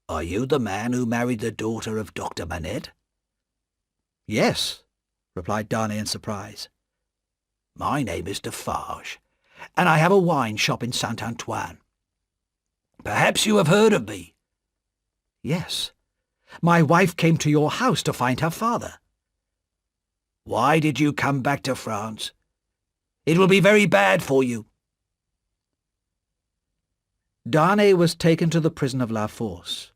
"Are you the man who married the daughter of Dr. Manette?" "Yes," replied Darnay in surprise. "My name is Defarge, and I have a wine shop in Saint-Antoine. Perhaps you have heard of me." "Yes. My wife came to your house to find her father." "Why did you come back to France? It will be very bad for you." Darnay was taken to the prison of La Force,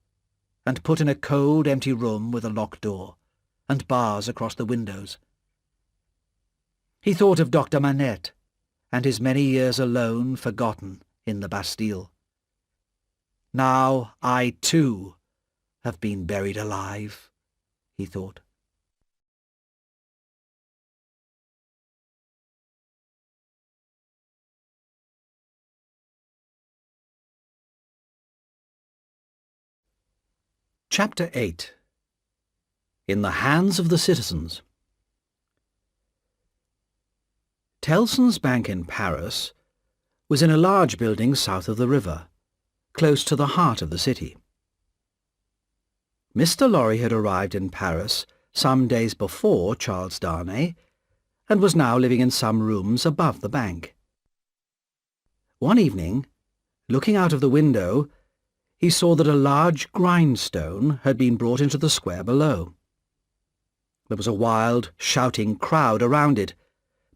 and put in a cold, empty room with a locked door, and bars across the windows. He thought of Dr. Manette, and his many years alone forgotten in the Bastille. "Now I, too, have been buried alive," he thought. Chapter 8. In the Hands of the Citizens. Tellson's bank in Paris was in a large building south of the river, close to the heart of the city. Mr. Lorry had arrived in Paris some days before Charles Darnay, and was now living in some rooms above the bank. One evening, looking out of the window, he saw that a large grindstone had been brought into the square below. There was a wild, shouting crowd around it,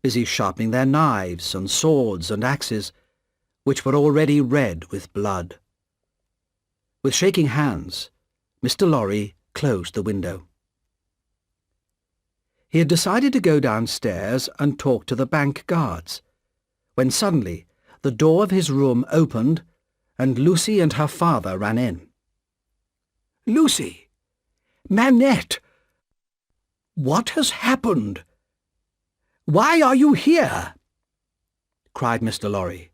busy sharpening their knives and swords and axes, which were already red with blood. With shaking hands, Mr. Lorry closed the window. He had decided to go downstairs and talk to the bank guards, when suddenly the door of his room opened and Lucy and her father ran in. "Lucy! Manette! What has happened? Why are you here?" cried Mr. Lorry.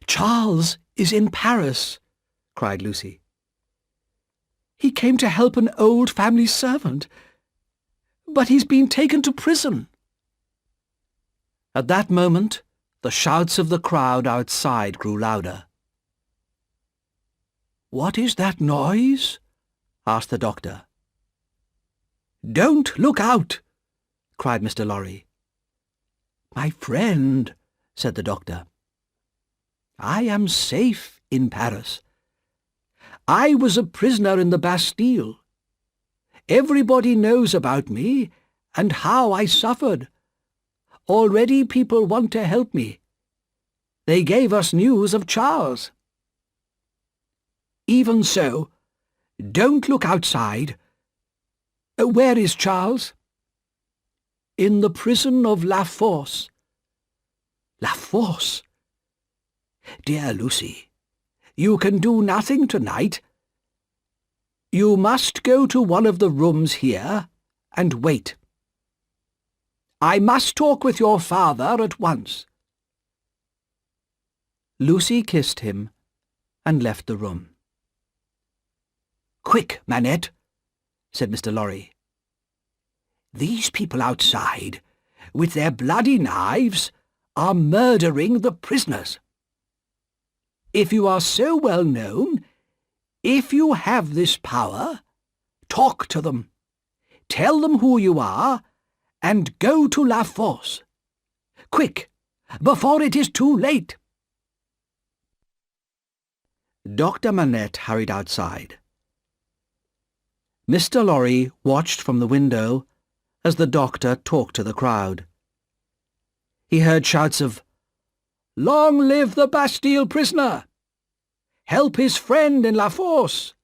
"Charles is in Paris," cried Lucy. "He came to help an old family servant, but he's been taken to prison." At that moment, the shouts of the crowd outside grew louder. "What is that noise?" asked the doctor. "Don't look out!" cried Mr. Lorry. "My friend," said the doctor, "I am safe in Paris. I was a prisoner in the Bastille. Everybody knows about me and how I suffered. Already people want to help me. They gave us news of Charles. Even so, don't look outside. Where is Charles?" "In the prison of La Force." "La Force? Dear Lucy, you can do nothing tonight. You must go to one of the rooms here and wait. I must talk with your father at once." Lucy kissed him and left the room. "Quick, Manette," said Mr. Lorry. "These people outside, with their bloody knives, are murdering the prisoners. If you are so well known, if you have this power, talk to them. Tell them who you are, and go to La Force. Quick, before it is too late." Dr. Manette hurried outside. Mr. Lorry watched from the window as the doctor talked to the crowd. He heard shouts of, "Long live the Bastille prisoner! Help his friend in La Force!"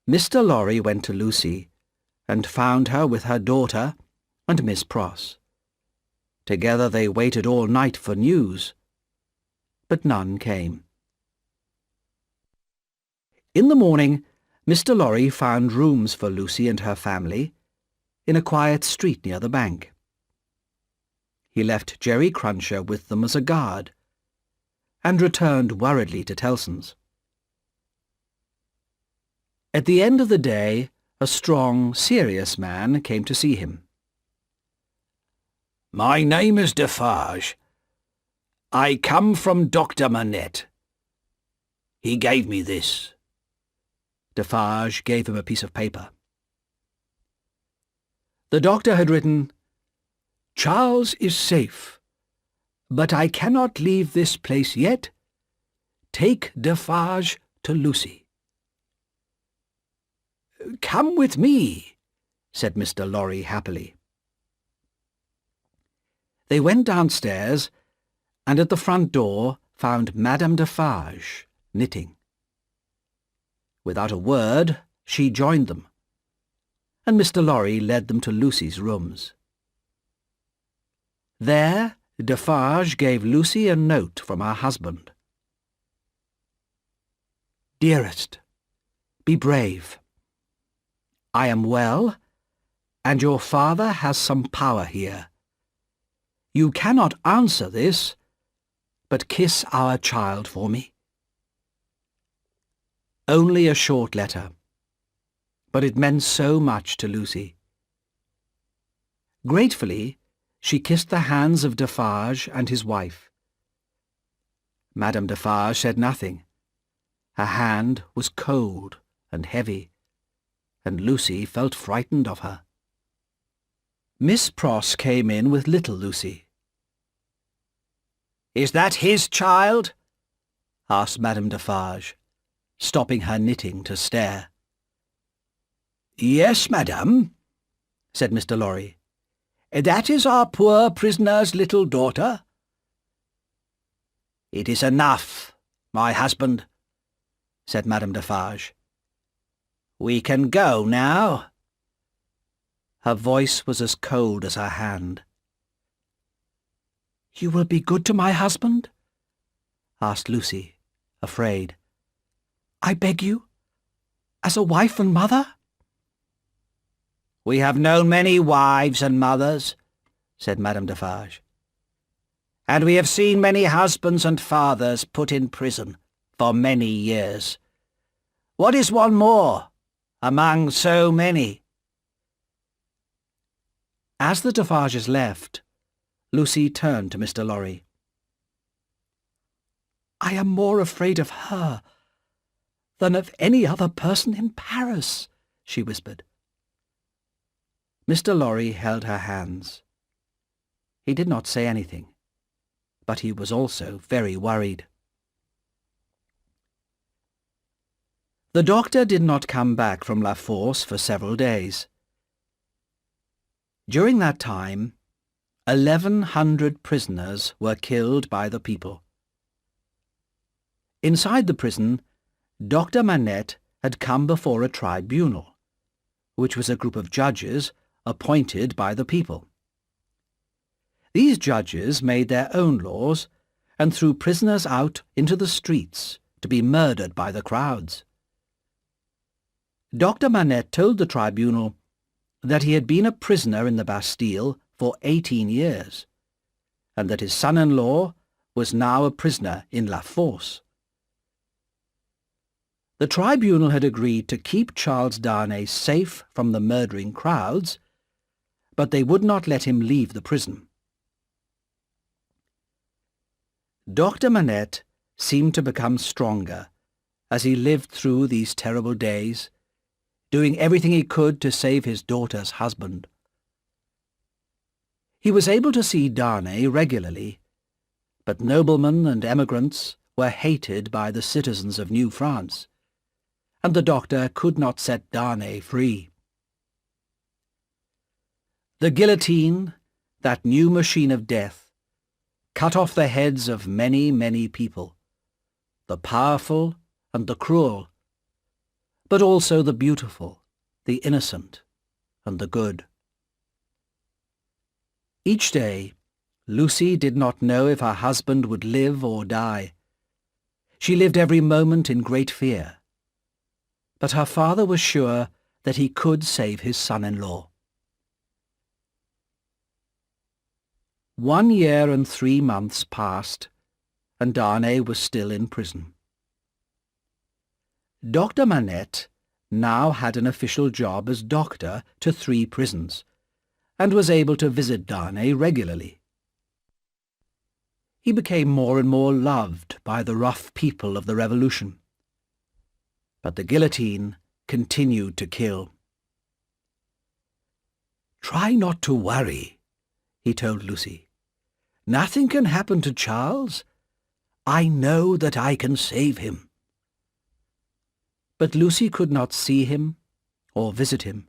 Mr. Lorry went to Lucy and found her with her daughter and Miss Pross. Together they waited all night for news, but none came. In the morning, Mr. Lorry found rooms for Lucy and her family in a quiet street near the bank. He left Jerry Cruncher with them as a guard, and returned worriedly to Tellson's. At the end of the day, a strong, serious man came to see him. "My name is Defarge. I come from Dr. Manette. He gave me this." Defarge gave him a piece of paper. The doctor had written, "Charles is safe, but I cannot leave this place yet. Take Defarge to Lucy." "Come with me," said Mr. Lorry happily. They went downstairs, and at the front door found Madame Defarge knitting. Without a word, she joined them, and Mr. Lorry led them to Lucy's rooms. There, Defarge gave Lucy a note from her husband. "Dearest, be brave. I am well, and your father has some power here. You cannot answer this, but kiss our child for me." Only a short letter, but it meant so much to Lucy. Gratefully, she kissed the hands of Defarge and his wife. Madame Defarge said nothing. Her hand was cold and heavy, and Lucy felt frightened of her. Miss Pross came in with little Lucy. "Is that his child?" asked Madame Defarge, stopping her knitting to stare. "Yes, madame," said Mr. Lorry. "That is our poor prisoner's little daughter." "It is enough, my husband," said Madame Defarge. "We can go now." Her voice was as cold as her hand. "You will be good to my husband?" asked Lucy, afraid. "I beg you, as a wife and mother?" "We have known many wives and mothers," said Madame Defarge, "and we have seen many husbands and fathers put in prison for many years. What is one more among so many?" As the Defarges left, Lucy turned to Mr. Lorry. "I am more afraid of her than of any other person in Paris," she whispered. Mr. Lorry held her hands. He did not say anything, but he was also very worried. The doctor did not come back from La Force for several days. During that time, 1,100 prisoners were killed by the people. Inside the prison, Dr. Manette had come before a tribunal, which was a group of judges appointed by the people. These judges made their own laws and threw prisoners out into the streets to be murdered by the crowds. Dr. Manette told the tribunal that he had been a prisoner in the Bastille for 18 years, and that his son-in-law was now a prisoner in La Force. The tribunal had agreed to keep Charles Darnay safe from the murdering crowds, but they would not let him leave the prison. Dr. Manette seemed to become stronger as he lived through these terrible days, doing everything he could to save his daughter's husband. He was able to see Darnay regularly, but noblemen and emigrants were hated by the citizens of New France, and the doctor could not set Darnay free. The guillotine, that new machine of death, cut off the heads of many, many people, the powerful and the cruel, but also the beautiful, the innocent, and the good. Each day, Lucy did not know if her husband would live or die. She lived every moment in great fear. But her father was sure that he could save his son-in-law. 1 year and 3 months passed, and Darnay was still in prison. Dr. Manette now had an official job as doctor to 3 prisons, and was able to visit Darnay regularly. He became more and more loved by the rough people of the Revolution. But the guillotine continued to kill. "Try not to worry," he told Lucy. "Nothing can happen to Charles. I know that I can save him." But Lucy could not see him or visit him.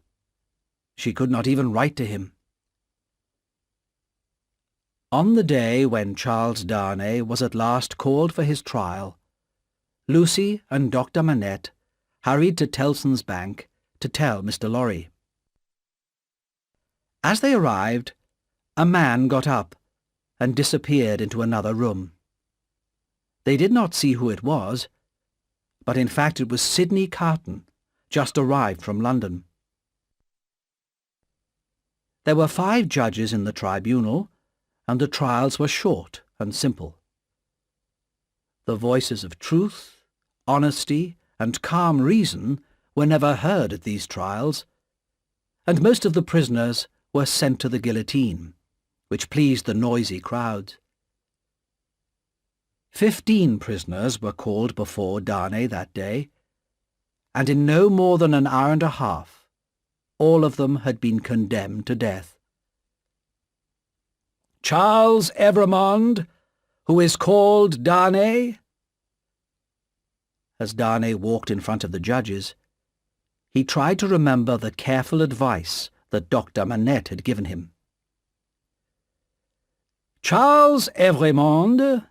She could not even write to him. On the day when Charles Darnay was at last called for his trial, Lucy and Dr. Manette hurried to Tellson's Bank to tell Mr. Lorry. As they arrived, a man got up and disappeared into another room. They did not see who it was, but in fact it was Sidney Carton, just arrived from London. There were 5 judges in the tribunal, and the trials were short and simple. The voices of truth, honesty, and calm reason were never heard at these trials, and most of the prisoners were sent to the guillotine, which pleased the noisy crowds. 15 prisoners were called before Darnay that day, and in no more than an hour and a half, all of them had been condemned to death. "Charles Evrémonde, who is called Darnay." As Darnay walked in front of the judges, he tried to remember the careful advice that Dr. Manette had given him. "Charles Evrémonde,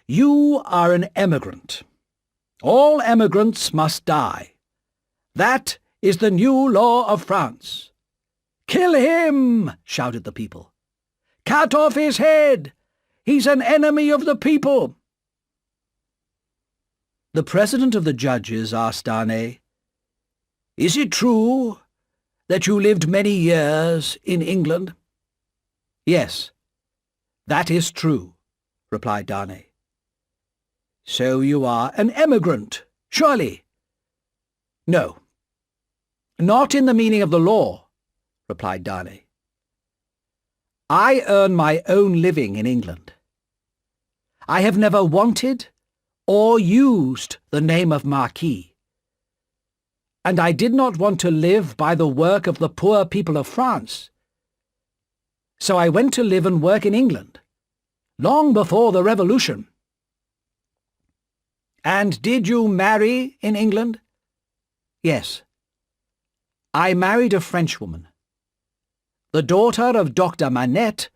you are an emigrant. All emigrants must die. That is the new law of France." "Kill him!" shouted the people. "Cut off his head! He's an enemy of the people!" The president of the judges asked Darnay, "Is it true that you lived many years in England?" "Yes, that is true," replied Darnay. "So you are an emigrant, surely?" "No, not in the meaning of the law," replied Darnay. "I earn my own living in England. I have never wanted or used the name of Marquis, and I did not want to live by the work of the poor people of France. So I went to live and work in England, long before the Revolution." "And did you marry in England?" "Yes. I married a Frenchwoman, the daughter of Dr. Manette,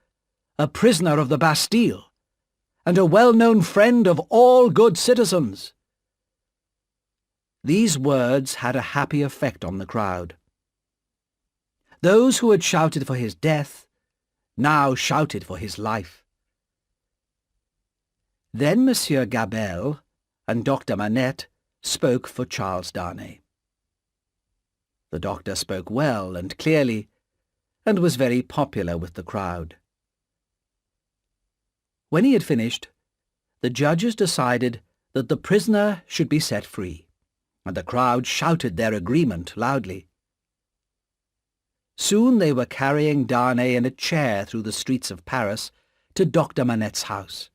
a prisoner of the Bastille, and a well-known friend of all good citizens." These words had a happy effect on the crowd. Those who had shouted for his death now shouted for his life. Then Monsieur Gabelle and Dr. Manette spoke for Charles Darnay. The doctor spoke well and clearly, and was very popular with the crowd. When he had finished, the judges decided that the prisoner should be set free, and the crowd shouted their agreement loudly. Soon they were carrying Darnay in a chair through the streets of Paris to Dr. Manette's house.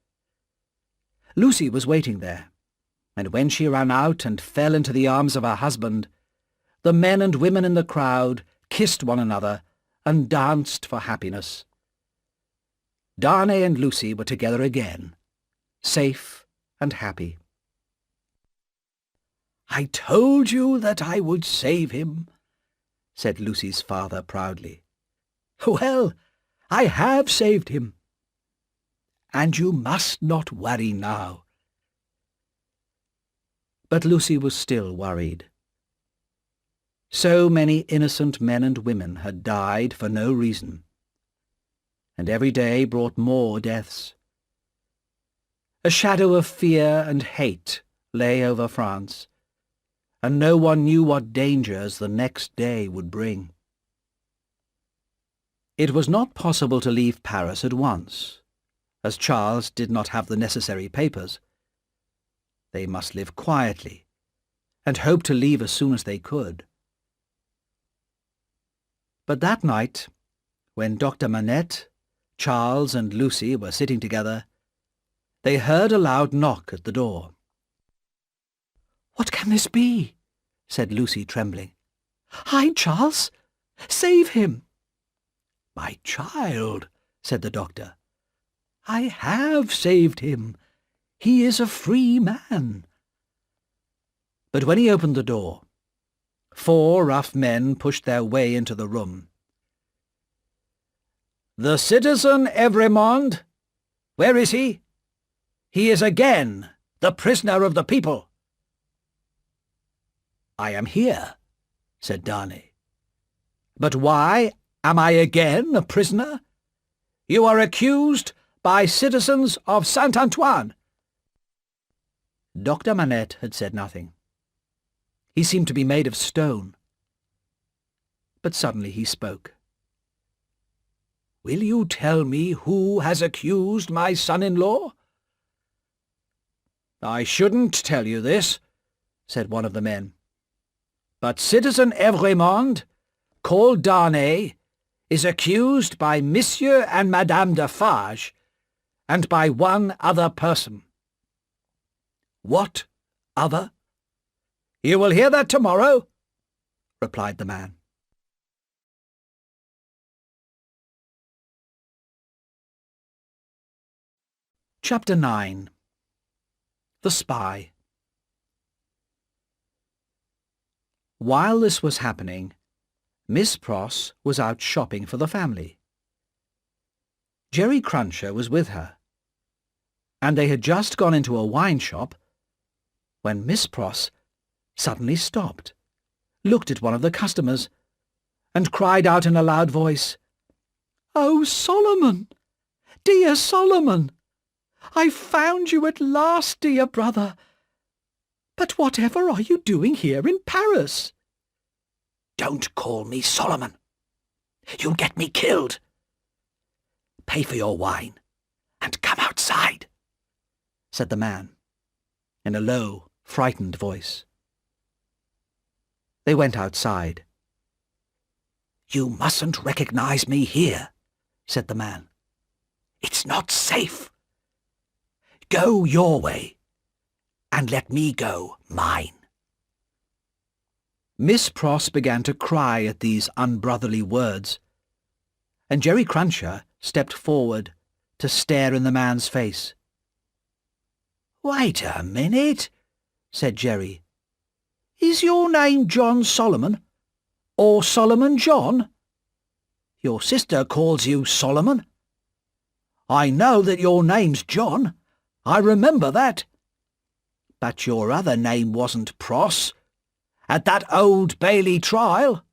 Lucy was waiting there, and when she ran out and fell into the arms of her husband, the men and women in the crowd kissed one another and danced for happiness. Darnay and Lucy were together again, safe and happy. "I told you that I would save him," said Lucy's father proudly. Well, I have saved him. And you must not worry now. But Lucy was still worried. So many innocent men and women had died for no reason, and every day brought more deaths. A shadow of fear and hate lay over France, and no one knew what dangers the next day would bring. It was not possible to leave Paris at once, as Charles did not have the necessary papers. They must live quietly, and hope to leave as soon as they could. But that night, when Dr. Manette, Charles and Lucy were sitting together, they heard a loud knock at the door. "What can this be?" said Lucy, trembling. "Hide Charles! Save him!" "My child," said the doctor, "I have saved him. He is a free man." But when he opened the door, 4 rough men pushed their way into the room. "The citizen Evrémonde, where is he? He is again the prisoner of the people." "I am here," said Darnay. "But why am I again a prisoner? You are accused by citizens of Saint-Antoine." Dr. Manette had said nothing. He seemed to be made of stone. But suddenly he spoke. "Will you tell me who has accused my son-in-law?" "I shouldn't tell you this," said one of the men. "But Citizen Evrémonde, called Darnay, is accused by Monsieur and Madame Defarge, and by one other person." "What other?" "You will hear that tomorrow," replied the man. Chapter 9. The Spy. While this was happening, Miss Pross was out shopping for the family. Jerry Cruncher was with her, and they had just gone into a wine shop when Miss Pross suddenly stopped, looked at one of the customers, and cried out in a loud voice, "Oh, Solomon! Dear Solomon! I've found you at last, dear brother! But whatever are you doing here in Paris?" "Don't call me Solomon. You'll get me killed. Pay for your wine and come outside," said the man, in a low, frightened voice. They went outside. "You mustn't recognize me here," said the man. "It's not safe. Go your way, and let me go mine." Miss Pross began to cry at these unbrotherly words, and Jerry Cruncher stepped forward to stare in the man's face. "Wait a minute," said Jerry. "Is your name John Solomon, or Solomon John? Your sister calls you Solomon. I know that your name's John. I remember that. But your other name wasn't Pross, at that Old Bailey trial.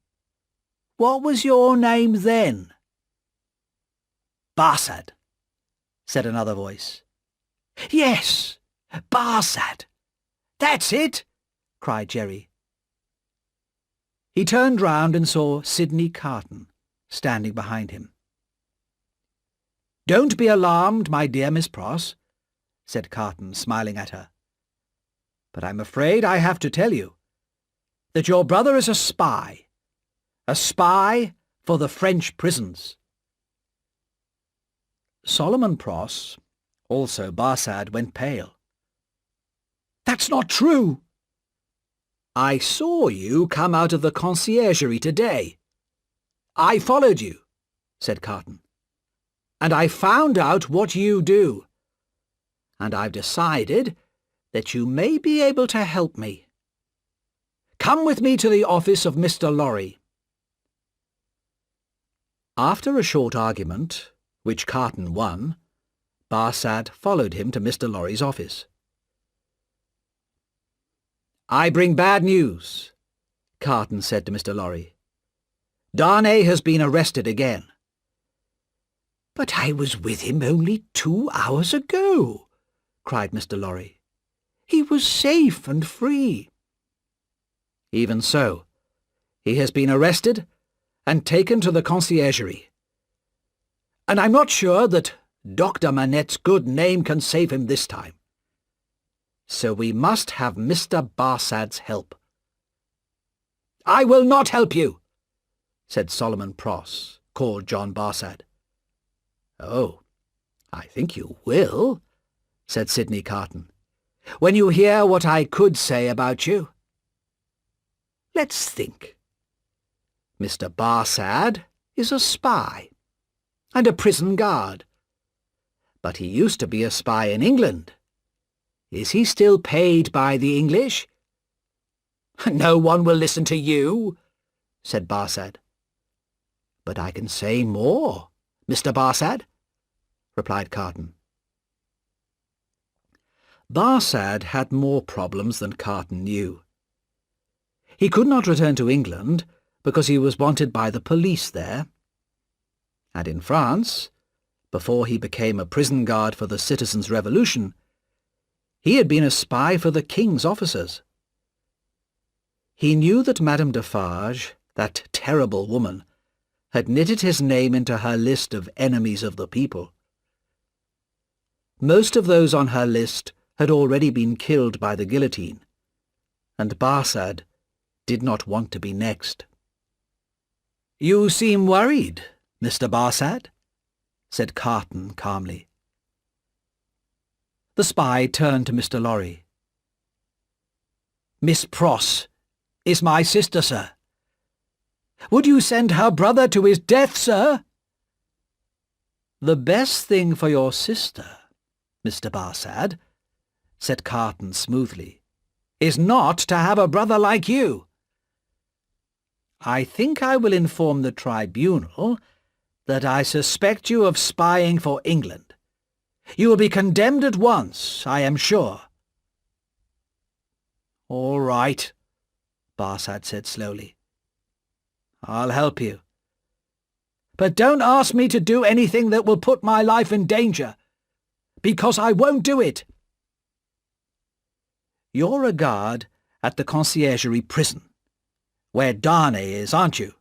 What was your name then?" "Barsad," said another voice. "Yes, Barsad. That's it," cried Jerry. He turned round and saw Sidney Carton standing behind him. "Don't be alarmed, my dear Miss Pross," said Carton, smiling at her. "But I'm afraid I have to tell you that your brother is a spy for the French prisons." Solomon Pross, also Barsad, went pale. "That's not true." "I saw you come out of the conciergerie today. I followed you," said Carton, "and I found out what you do, and I've decided that you may be able to help me. Come with me to the office of Mr. Lorry." After a short argument, which Carton won, Barsad followed him to Mr. Lorry's office. "I bring bad news," Carton said to Mr. Lorry. "Darnay has been arrested again." "But I was with him only 2 hours ago," cried Mr. Lorry. "He was safe and free." "Even so, he has been arrested and taken to the conciergerie. And I'm not sure that Dr. Manette's good name can save him this time. So we must have Mr. Barsad's help." "I will not help you," said Solomon Pross, called John Barsad. "Oh, I think you will," said Sidney Carton, "when you hear what I could say about you. Let's think. Mr. Barsad is a spy, and a prison guard. But he used to be a spy in England. Is he still paid by the English?" "No one will listen to you," said Barsad. "But I can say more, Mr. Barsad," replied Carton. Barsad had more problems than Carton knew. He could not return to England because he was wanted by the police there. And in France, before he became a prison guard for the Citizens' Revolution, he had been a spy for the King's officers. He knew that Madame Defarge, that terrible woman, had knitted his name into her list of enemies of the people. Most of those on her list had already been killed by the guillotine, and Barsad did not want to be next. "You seem worried, Mr. Barsad," said Carton calmly. The spy turned to Mr. Lorry. "Miss Pross is my sister, sir. Would you send her brother to his death, sir?" "The best thing for your sister, Mr. Barsad," said Carton smoothly, "is not to have a brother like you. I think I will inform the tribunal that I suspect you of spying for England. You will be condemned at once, I am sure." "All right," Barsad said slowly. "I'll help you. But don't ask me to do anything that will put my life in danger, because I won't do it." "You're a guard at the conciergerie prison, where Darnay is, aren't you?"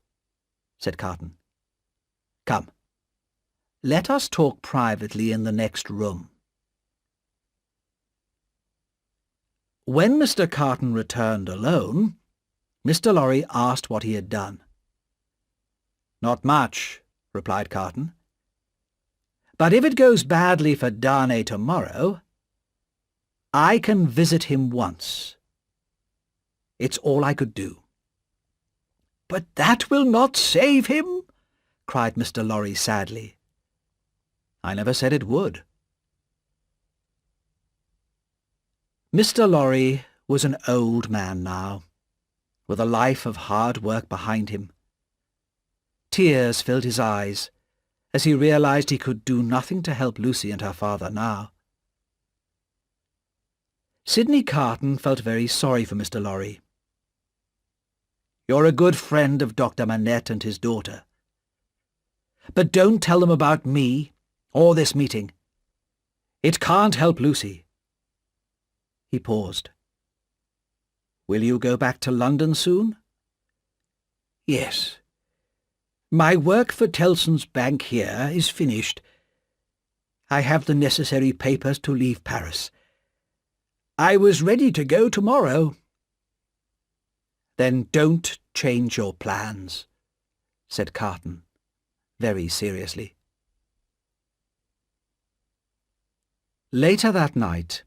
said Carton. "Come, let us talk privately in the next room." When Mr. Carton returned alone, Mr. Lorry asked what he had done. "Not much," replied Carton. "But if it goes badly for Darnay tomorrow, I can visit him once. It's all I could do." "But that will not save him," cried Mr. Lorry sadly. "I never said it would." Mr. Lorry was an old man now, with a life of hard work behind him. Tears filled his eyes as he realized he could do nothing to help Lucy and her father now. Sidney Carton felt very sorry for Mr. Lorry. "You're a good friend of Dr. Manette and his daughter. But don't tell them about me or this meeting. It can't help Lucy." He paused. "Will you go back to London soon?" "Yes. My work for Tellson's Bank here is finished. I have the necessary papers to leave Paris. I was ready to go tomorrow." "Then don't change your plans," said Carton, very seriously. Later that night,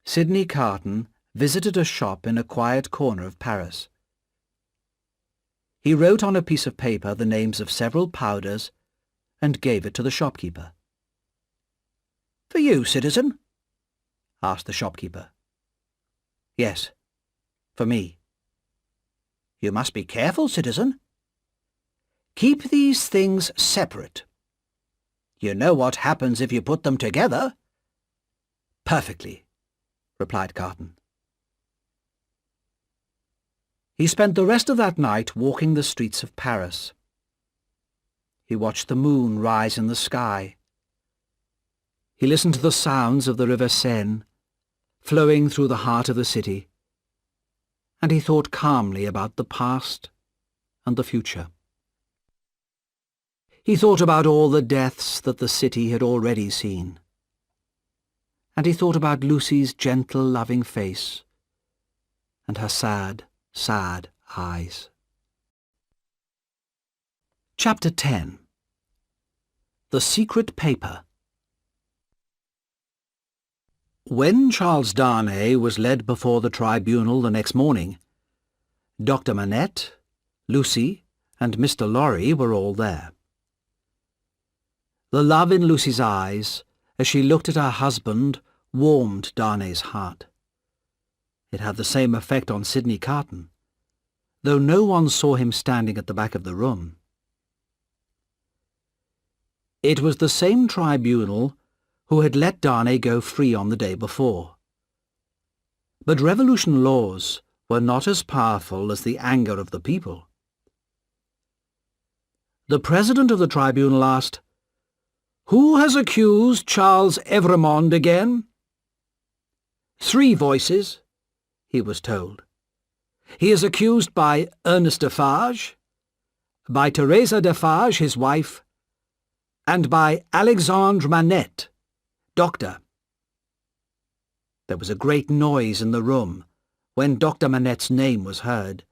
Sidney Carton visited a shop in a quiet corner of Paris. He wrote on a piece of paper the names of several powders and gave it to the shopkeeper. "For you, citizen?" asked the shopkeeper. "Yes, for me." "You must be careful, citizen." Keep these things separate. You know what happens if you put them together? Perfectly, replied Carton. He spent the rest of that night walking the streets of Paris. He watched the moon rise in the sky. He listened to the sounds of the river Seine, flowing through the heart of the city, and he thought calmly about the past and the future. He thought about all the deaths that the city had already seen, and he thought about Lucy's gentle, loving face and her sad, sad eyes. Chapter 10. The Secret Paper. When Charles Darnay was led before the tribunal the next morning, Dr. Manette, Lucy, and Mr. Lorry were all there. The love in Lucy's eyes, as she looked at her husband, warmed Darnay's heart. It had the same effect on Sidney Carton, though no one saw him standing at the back of the room. It was the same tribunal who had let Darnay go free on the day before. But revolution laws were not as powerful as the anger of the people. The president of the tribunal asked, "Who has accused Charles Evrémonde again?" "Three voices," he was told. "He is accused by Ernest Defarge, by Teresa Defarge, his wife, and by Alexandre Manette, doctor." There was a great noise in the room when Dr. Manette's name was heard.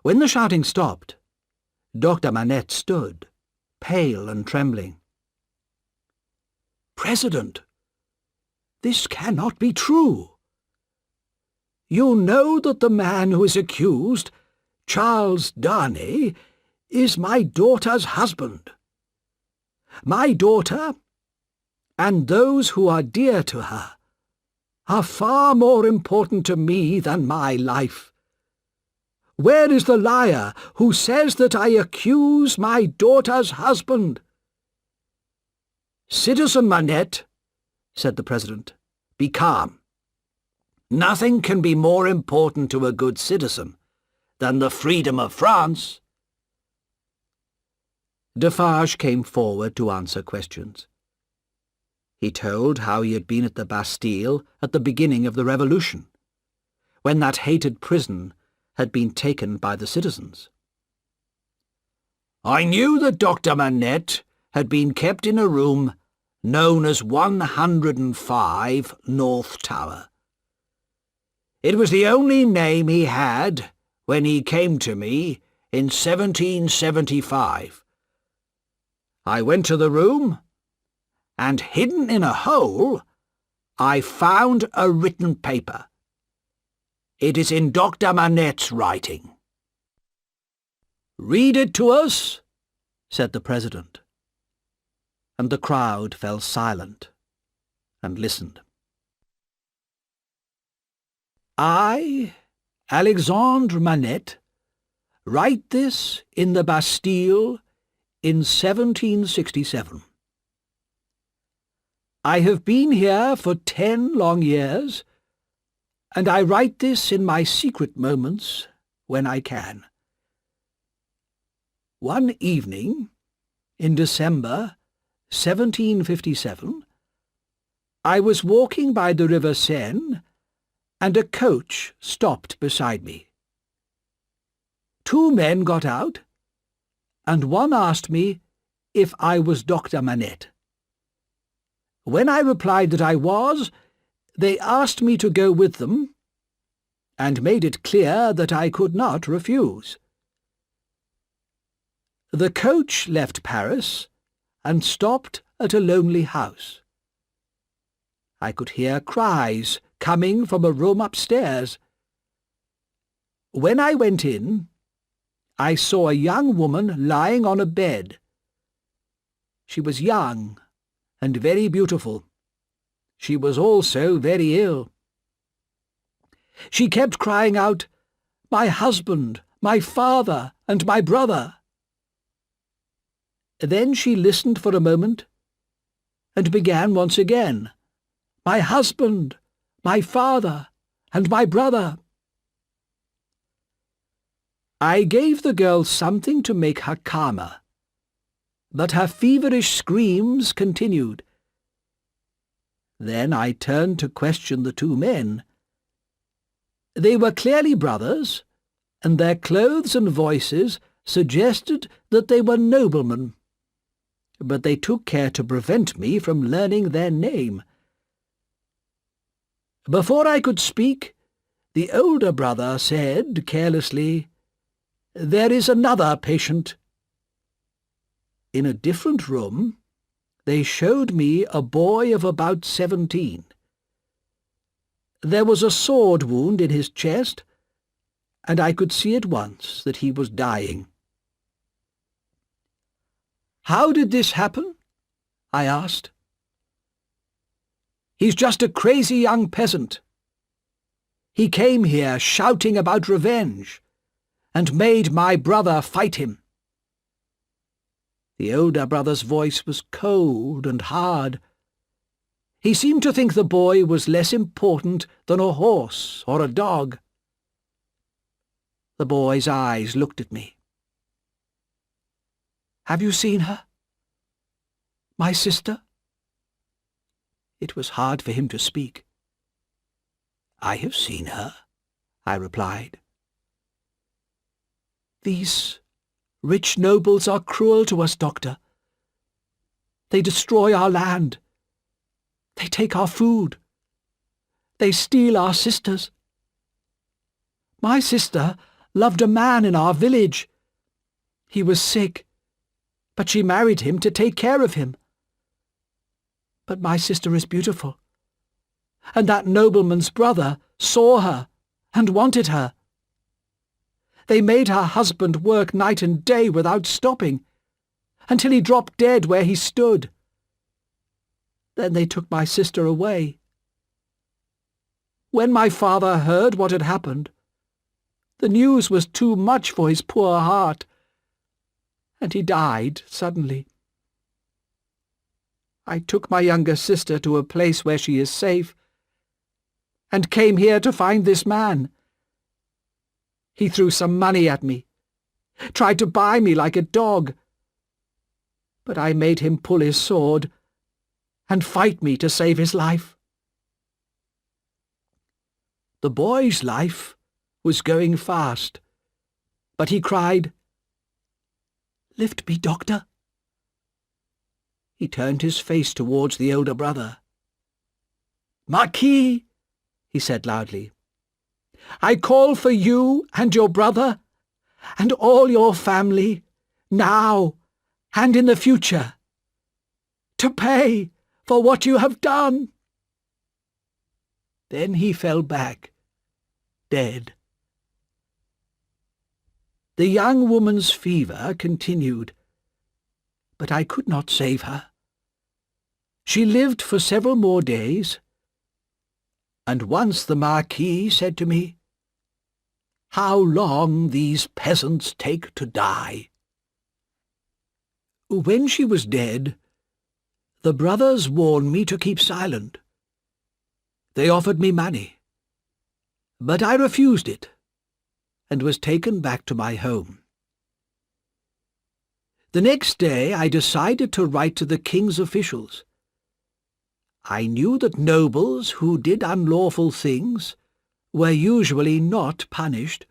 When the shouting stopped, Dr. Manette stood, pale and trembling. "President, this cannot be true. You know that the man who is accused, Charles Darnay, is my daughter's husband. My daughter, and those who are dear to her, are far more important to me than my life. Where is the liar who says that I accuse my daughter's husband?" "Citizen Manette," said the president, "be calm. Nothing can be more important to a good citizen than the freedom of France." Defarge came forward to answer questions. He told how he had been at the Bastille at the beginning of the Revolution, when that hated prison had been taken by the citizens. "I knew that Dr. Manette had been kept in a room known as 105 North Tower. It was the only name he had when he came to me in 1775. I went to the room, and hidden in a hole, I found a written paper. It is in Dr. Manette's writing." "Read it to us," said the president, and the crowd fell silent and listened. "I, Alexandre Manette, write this in the Bastille in 1767. I have been here for 10 long years, and I write this in my secret moments when I can. One evening, in December 1757, I was walking by the river Seine, and a coach stopped beside me. 2 men got out, and one asked me if I was Dr. Manette. When I replied that I was, they asked me to go with them, and made it clear that I could not refuse. The coach left Paris and stopped at a lonely house. I could hear cries coming from a room upstairs. When I went in, I saw a young woman lying on a bed. She was young and very beautiful. She was also very ill. She kept crying out, "My husband, my father, and my brother." Then she listened for a moment and began once again. "My husband, my father, and my brother." I gave the girl something to make her calmer, but her feverish screams continued. Then I turned to question the two men. They were clearly brothers, and their clothes and voices suggested that they were noblemen, but they took care to prevent me from learning their name. Before I could speak, the older brother said carelessly, "There is another patient." In a different room, they showed me a boy of about 17. There was a sword wound in his chest, and I could see at once that he was dying. "How did this happen?" I asked. "He's just a crazy young peasant. He came here shouting about revenge, and made my brother fight him." The older brother's voice was cold and hard. He seemed to think the boy was less important than a horse or a dog. The boy's eyes looked at me. "Have you seen her? My sister?" It was hard for him to speak. "I have seen her," I replied. "These rich nobles are cruel to us, Doctor. They destroy our land. They take our food. They steal our sisters. My sister loved a man in our village. He was sick, but she married him to take care of him. But my sister is beautiful, and that nobleman's brother saw her and wanted her. They made her husband work night and day without stopping, until he dropped dead where he stood. Then they took my sister away. When my father heard what had happened, the news was too much for his poor heart, and he died suddenly. I took my younger sister to a place where she is safe, and came here to find this man. He threw some money at me, tried to buy me like a dog, but I made him pull his sword and fight me to save his life." The boy's life was going fast, but he cried, "Lift me, Doctor." He turned his face towards the older brother. "Marquis," he said loudly, "I call for you and your brother and all your family, now and in the future, to pay for what you have done." Then he fell back, dead. The young woman's fever continued, but I could not save her. She lived for several more days, and once the Marquis said to me, "How long these peasants take to die." When she was dead, the brothers warned me to keep silent. They offered me money, but I refused it, and was taken back to my home. The next day I decided to write to the king's officials. I knew that nobles who did unlawful things were usually not punished,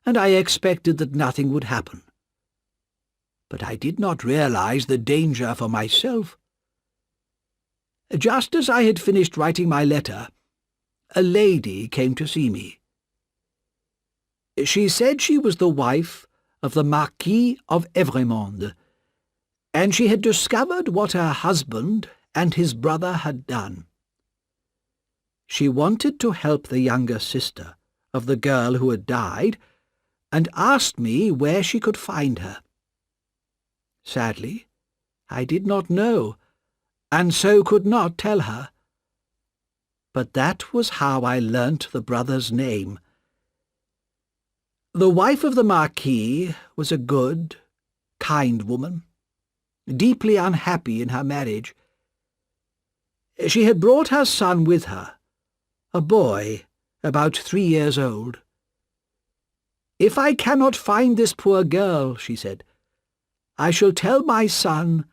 and I expected that nothing would happen. But I did not realize the danger for myself. Just as I had finished writing my letter, a lady came to see me. She said she was the wife of the Marquis of Evrémonde, and she had discovered what her husband and his brother had done. She wanted to help the younger sister of the girl who had died, and asked me where she could find her. Sadly, I did not know, and so could not tell her. But that was how I learnt the brother's name. The wife of the Marquis was a good, kind woman, deeply unhappy in her marriage. She had brought her son with her, a boy about 3 years old. "If I cannot find this poor girl," she said, "I shall tell my son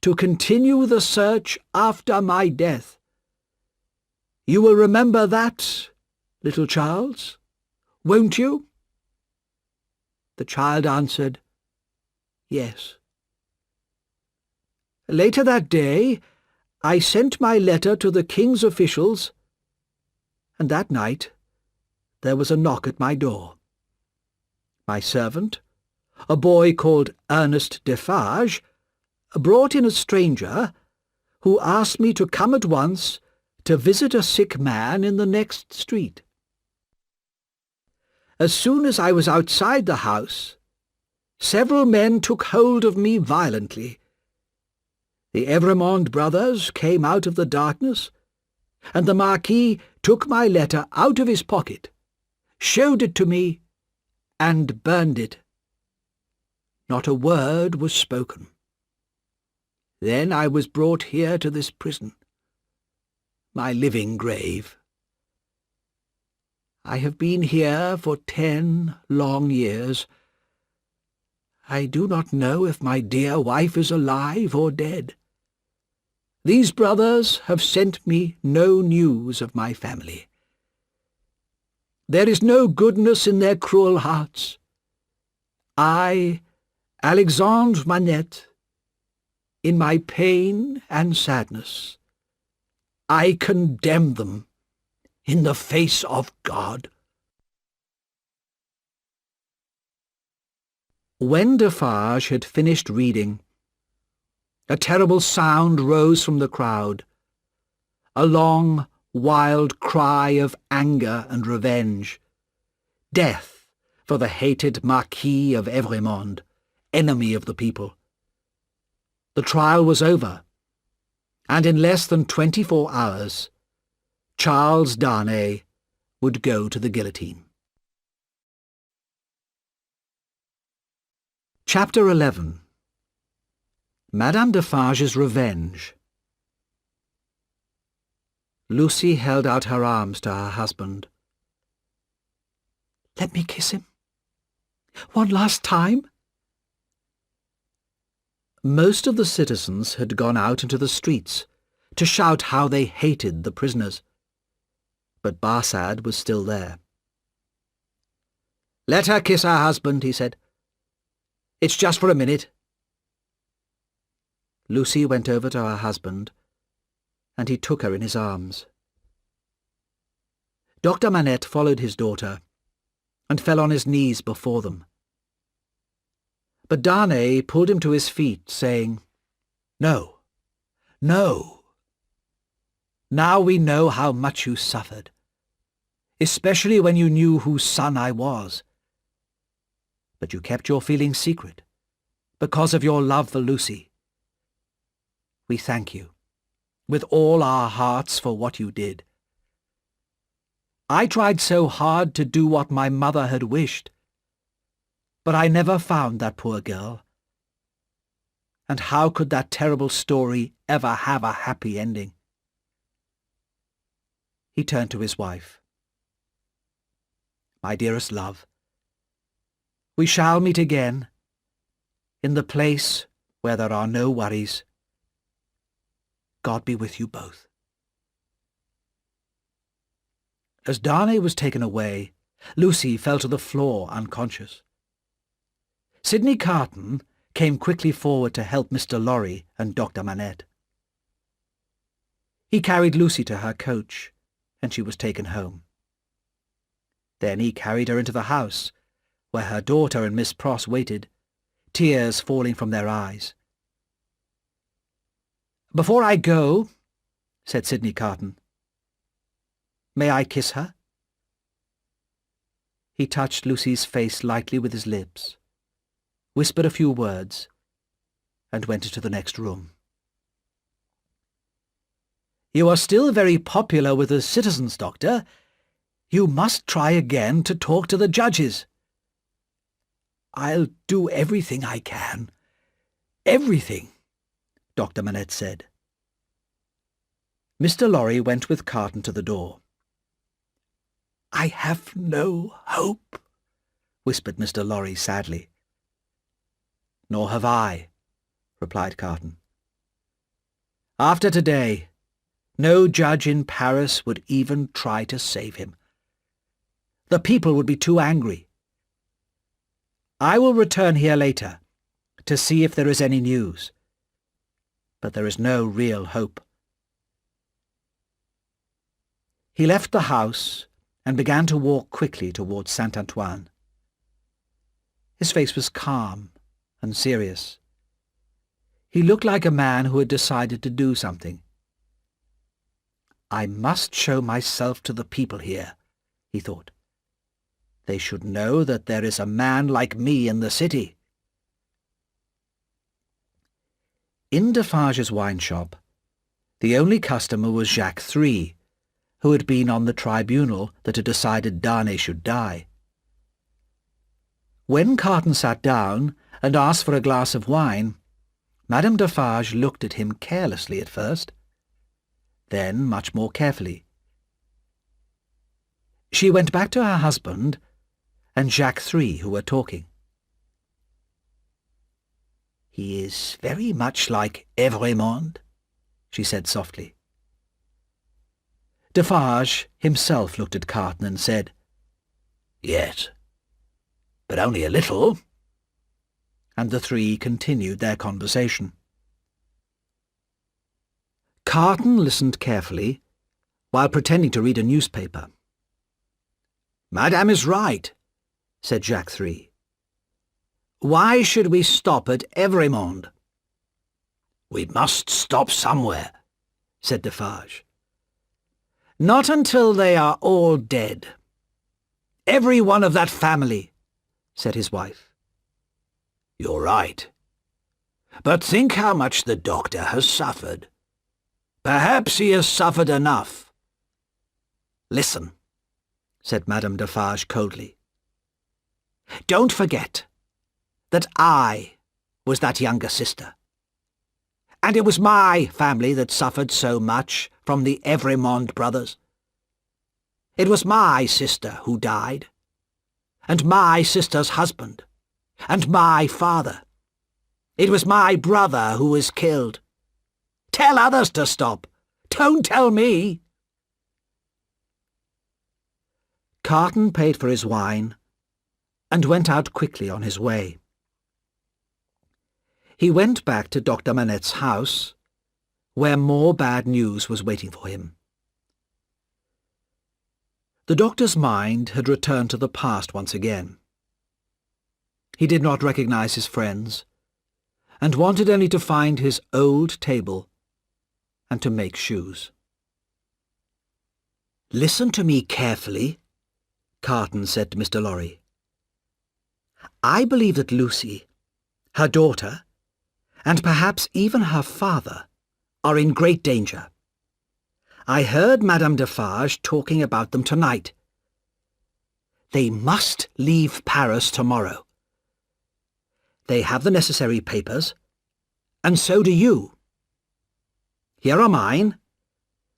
to continue the search after my death. You will remember that, little Charles, won't you?" The child answered, "Yes." Later that day, I sent my letter to the king's officials, and that night there was a knock at my door. My servant, a boy called Ernest Defarge, brought in a stranger who asked me to come at once to visit a sick man in the next street. As soon as I was outside the house, several men took hold of me violently. The Evrémonde brothers came out of the darkness, and the Marquis took my letter out of his pocket, showed it to me, and burned it. Not a word was spoken. Then I was brought here to this prison, my living grave. I have been here for 10 long years. I do not know if my dear wife is alive or dead. These brothers have sent me no news of my family. There is no goodness in their cruel hearts. I, Alexandre Manette, in my pain and sadness, I condemn them in the face of God. When Defarge had finished reading, a terrible sound rose from the crowd, a long, wild cry of anger and revenge. Death for the hated Marquis of Evrémonde, enemy of the people. The trial was over, and in less than 24 hours, Charles Darnay would go to the guillotine. Chapter 11. Madame Defarge's Revenge. Lucy held out her arms to her husband. "Let me kiss him. One last time." Most of the citizens had gone out into the streets to shout how they hated the prisoners, but Barsad was still there. "Let her kiss her husband," he said. "It's just for a minute." Lucy went over to her husband, and he took her in his arms. Dr. Manette followed his daughter, and fell on his knees before them. But Darnay pulled him to his feet, saying, "No, no. Now we know how much you suffered, especially when you knew whose son I was. But you kept your feelings secret, because of your love for Lucy. We thank you, with all our hearts, for what you did. I tried so hard to do what my mother had wished, but I never found that poor girl. And how could that terrible story ever have a happy ending?" He turned to his wife. "My dearest love, we shall meet again, in the place where there are no worries. God be with you both." As Darnay was taken away, Lucy fell to the floor unconscious. Sidney Carton came quickly forward to help Mr. Lorry and Dr. Manette. He carried Lucy to her coach, and she was taken home. Then he carried her into the house, where her daughter and Miss Pross waited, tears falling from their eyes. "Before I go," said Sidney Carton, "may I kiss her?" He touched Lucy's face lightly with his lips, whispered a few words, and went into the next room. "You are still very popular with the citizens, Doctor. You must try again to talk to the judges." "I'll do everything I can. Everything," Dr. Manette said. Mr. Lorry went with Carton to the door. "I have no hope," whispered Mr. Lorry sadly. "Nor have I," replied Carton. "After today, no judge in Paris would even try to save him. The people would be too angry. I will return here later to see if there is any news, but there is no real hope." He left the house and began to walk quickly towards Saint-Antoine. His face was calm and serious. He looked like a man who had decided to do something. "I must show myself to the people here," he thought. "They should know that there is a man like me in the city." In Defarge's wine shop, the only customer was Jacques III, who had been on the tribunal that had decided Darnay should die. When Carton sat down and asked for a glass of wine, Madame Defarge looked at him carelessly at first, then much more carefully. She went back to her husband and Jacques III, who were talking. "He is very much like Evrémonde," she said softly. Defarge himself looked at Carton and said, "Yes, but only a little," and the three continued their conversation. Carton listened carefully, while pretending to read a newspaper. "Madame is right," said Jacques III. "Why should we stop at Evrémonde?" "We must stop somewhere," said Defarge. "Not until they are all dead. Every one of that family," said his wife. "You're right. But think how much the doctor has suffered. Perhaps he has suffered enough." "Listen," said Madame Defarge coldly. "Don't forget that I was that younger sister. And it was my family that suffered so much from the Evrémonde brothers. It was my sister who died, and my sister's husband, and my father. It was my brother who was killed. Tell others to stop. Don't tell me." Carton paid for his wine and went out quickly on his way. He went back to Dr. Manette's house, where more bad news was waiting for him. The doctor's mind had returned to the past once again. He did not recognize his friends, and wanted only to find his old table and to make shoes. "Listen to me carefully," Carton said to Mr. Lorry. "I believe that Lucy, her daughter, and perhaps even her father, are in great danger. I heard Madame Defarge talking about them tonight. They must leave Paris tomorrow. They have the necessary papers, and so do you. Here are mine.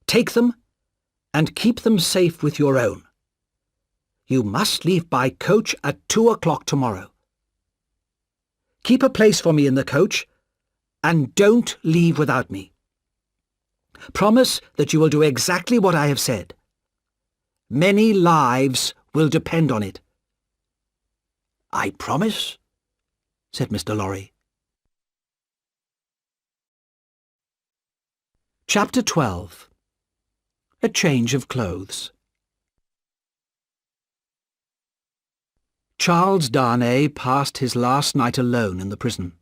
Take them, and keep them safe with your own. You must leave by coach at 2 o'clock tomorrow. Keep a place for me in the coach, and don't leave without me. Promise that you will do exactly what I have said. Many lives will depend on it." "I promise," said Mr. Lorry. Chapter 12. A Change of Clothes. Charles Darnay passed his last night alone in the prison.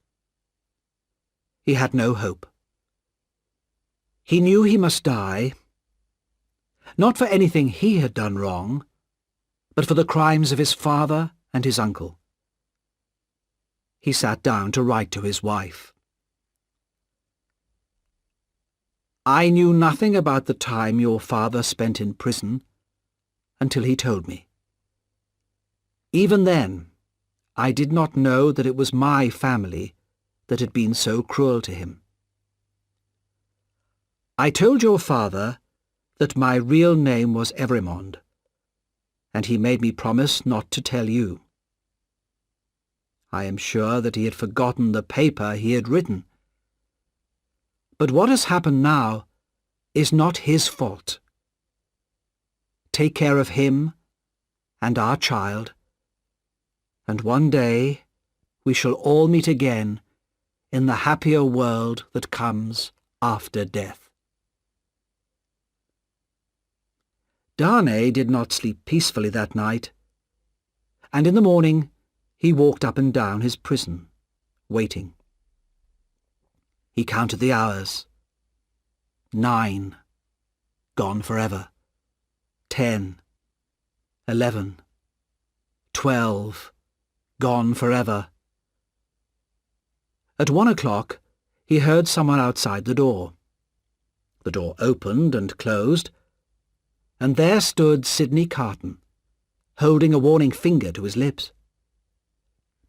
He had no hope. He knew he must die, not for anything he had done wrong, but for the crimes of his father and his uncle. He sat down to write to his wife. "I knew nothing about the time your father spent in prison until he told me. Even then, I did not know that it was my family that had been so cruel to him. I told your father that my real name was Evrémonde, and he made me promise not to tell you. I am sure that he had forgotten the paper he had written. But what has happened now is not his fault. Take care of him and our child, and one day we shall all meet again in the happier world that comes after death. Darnay did not sleep peacefully that night, and in the morning he walked up and down his prison, waiting. He counted the hours. 9, gone forever. 10, 11, 12, gone forever. At 1 o'clock he heard someone outside the door. The door opened and closed, and there stood Sidney Carton, holding a warning finger to his lips.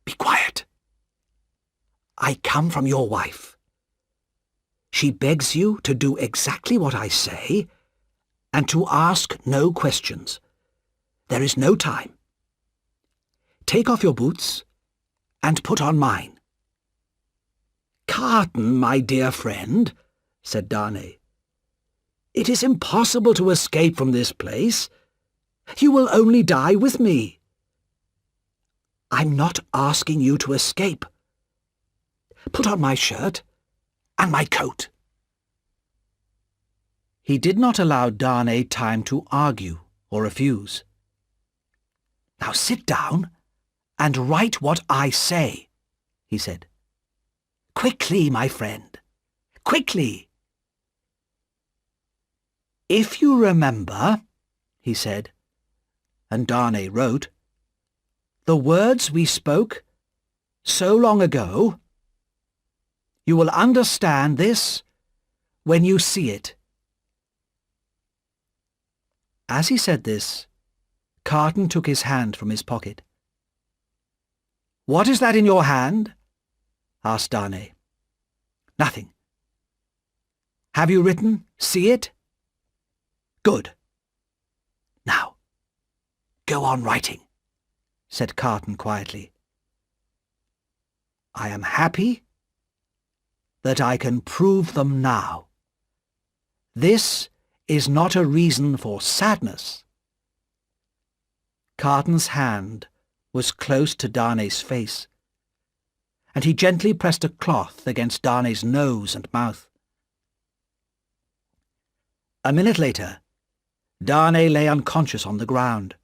"Be quiet. I come from your wife. She begs you to do exactly what I say and to ask no questions. There is no time. Take off your boots and put on mine." "Carton, my dear friend," said Darnay, "it is impossible to escape from this place. You will only die with me." "I'm not asking you to escape. Put on my shirt and my coat." He did not allow Darnay time to argue or refuse. "Now sit down and write what I say," he said. "Quickly, my friend, quickly." "If you remember," he said, and Darnay wrote, "the words we spoke so long ago, you will understand this when you see it." As he said this, Carton took his hand from his pocket. "What is that in your hand?" asked Darnay. "Nothing." "Have you written, 'See it'?" "Good. Now, go on writing," said Carton quietly. "I am happy that I can prove them now. This is not a reason for sadness." Carton's hand was close to Darnay's face, and he gently pressed a cloth against Darnay's nose and mouth. A minute later, Darnay lay unconscious on the ground.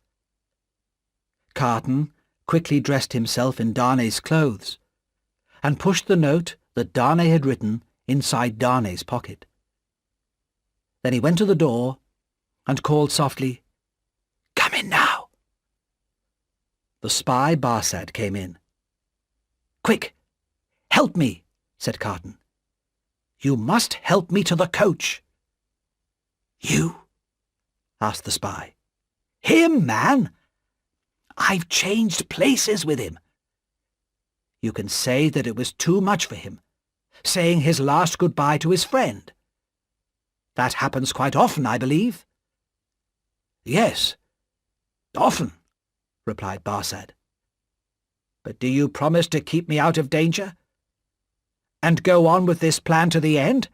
Carton quickly dressed himself in Darnay's clothes and pushed the note that Darnay had written inside Darnay's pocket. Then he went to the door and called softly, "Come in now." The spy Barsad came in. "Quick, help me," said Carton. "You must help me to the coach." "You?" asked the spy. "Him, man. I've changed places with him." "You can say that it was too much for him, saying his last goodbye to his friend. That happens quite often, I believe." "Yes, often," replied Barsad. "But do you promise to keep me out of danger? And go on with this plan to the end?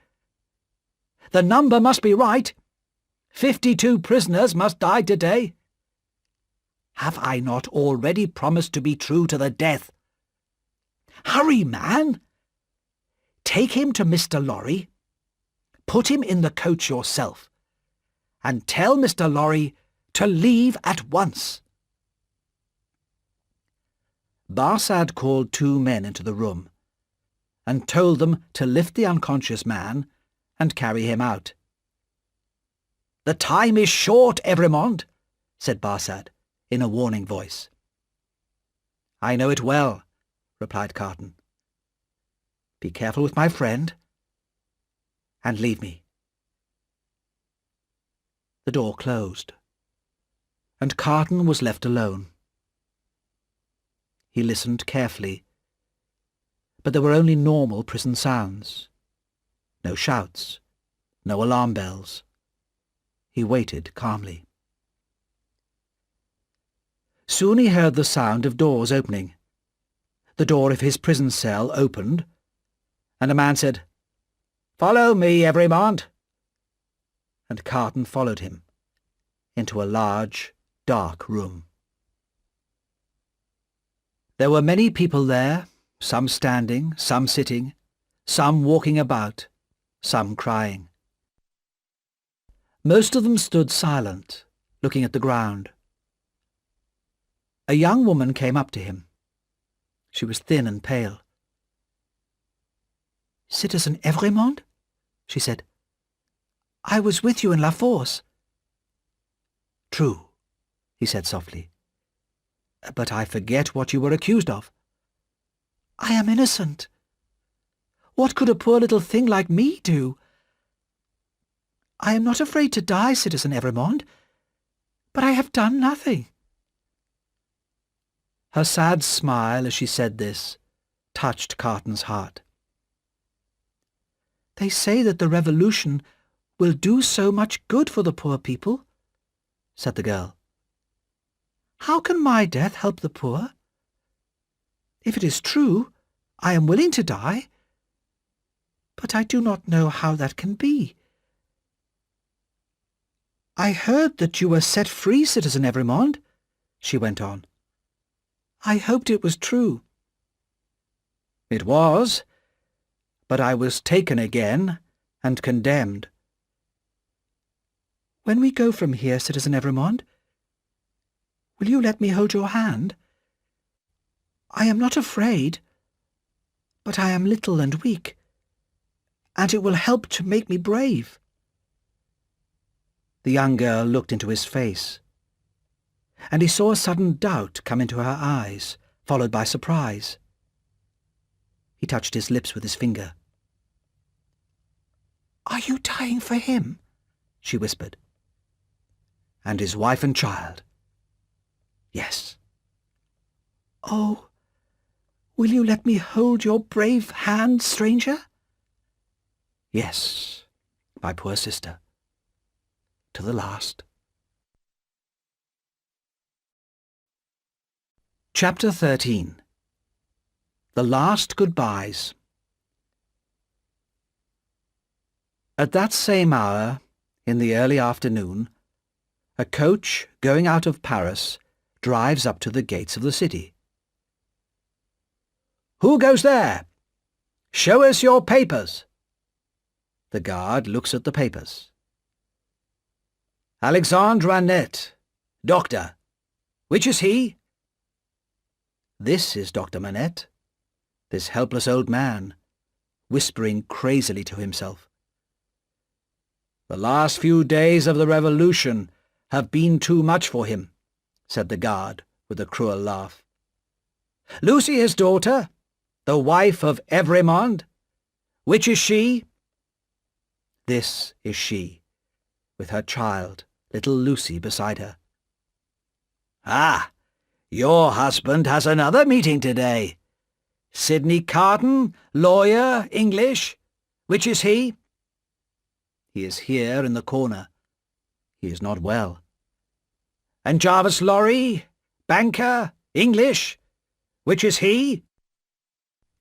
The number must be right. 52 prisoners must die today. Have I not already promised to be true to the death? Hurry, man! Take him to Mr. Lorry, put him in the coach yourself, and tell Mr. Lorry to leave at once." Barsad called 2 men into the room and told them to lift the unconscious man and carry him out. "The time is short, Evrémonde," said Barsad in a warning voice. "I know it well," replied Carton. "Be careful with my friend, and leave me." The door closed, and Carton was left alone. He listened carefully, but there were only normal prison sounds. No shouts, No alarm bells. He waited calmly. Soon he heard the sound of doors opening. The door of his prison cell opened, and a man said, "Follow me, Evrémonde," and Carton followed him into a large, dark room. There were many people there, some standing, some sitting, some walking about, some crying. Most of them stood silent, looking at the ground. A young woman came up to him. She was thin and pale. "Citizen Evrémonde," she said, "I was with you in La Force." "True," he said softly. "But I forget what you were accused of." "I am innocent. What could a poor little thing like me do?" "I am not afraid to die, Citizen Evrémonde, but I have done nothing." Her sad smile as she said this touched Carton's heart. "They say that the revolution will do so much good for the poor people," said the girl. "How can my death help the poor? If it is true, I am willing to die, but I do not know how that can be. I heard that you were set free, Citizen Evrémonde," she went on. "I hoped it was true." "It was, but I was taken again and condemned." "When we go from here, Citizen Evrémonde, will you let me hold your hand? I am not afraid, but I am little and weak, and it will help to make me brave." The young girl looked into his face, and he saw a sudden doubt come into her eyes, followed by surprise. He touched his lips with his finger. "Are you dying for him?" she whispered. "And his wife and child." "Yes." "Oh, will you let me hold your brave hand, stranger?" "Yes, my poor sister, to the last." Chapter 13. The Last Goodbyes. At that same hour, in the early afternoon, a coach going out of Paris drives up to the gates of the city. "Who goes there? Show us your papers." The guard looks at the papers. "Alexandre Annette, doctor. Which is he?" This is Dr. Manette, this helpless old man, whispering crazily to himself. "The last few days of the revolution have been too much for him," said the guard with a cruel laugh. "Lucy, his daughter, the wife of Evrémonde. Which is she?" This is she, with her child, little Lucy, beside her. "Ah! Your husband has another meeting today. Sidney Carton, lawyer, English. Which is he?" "He is here in the corner. He is not well." "And Jarvis Lorry, banker, English. Which is he?"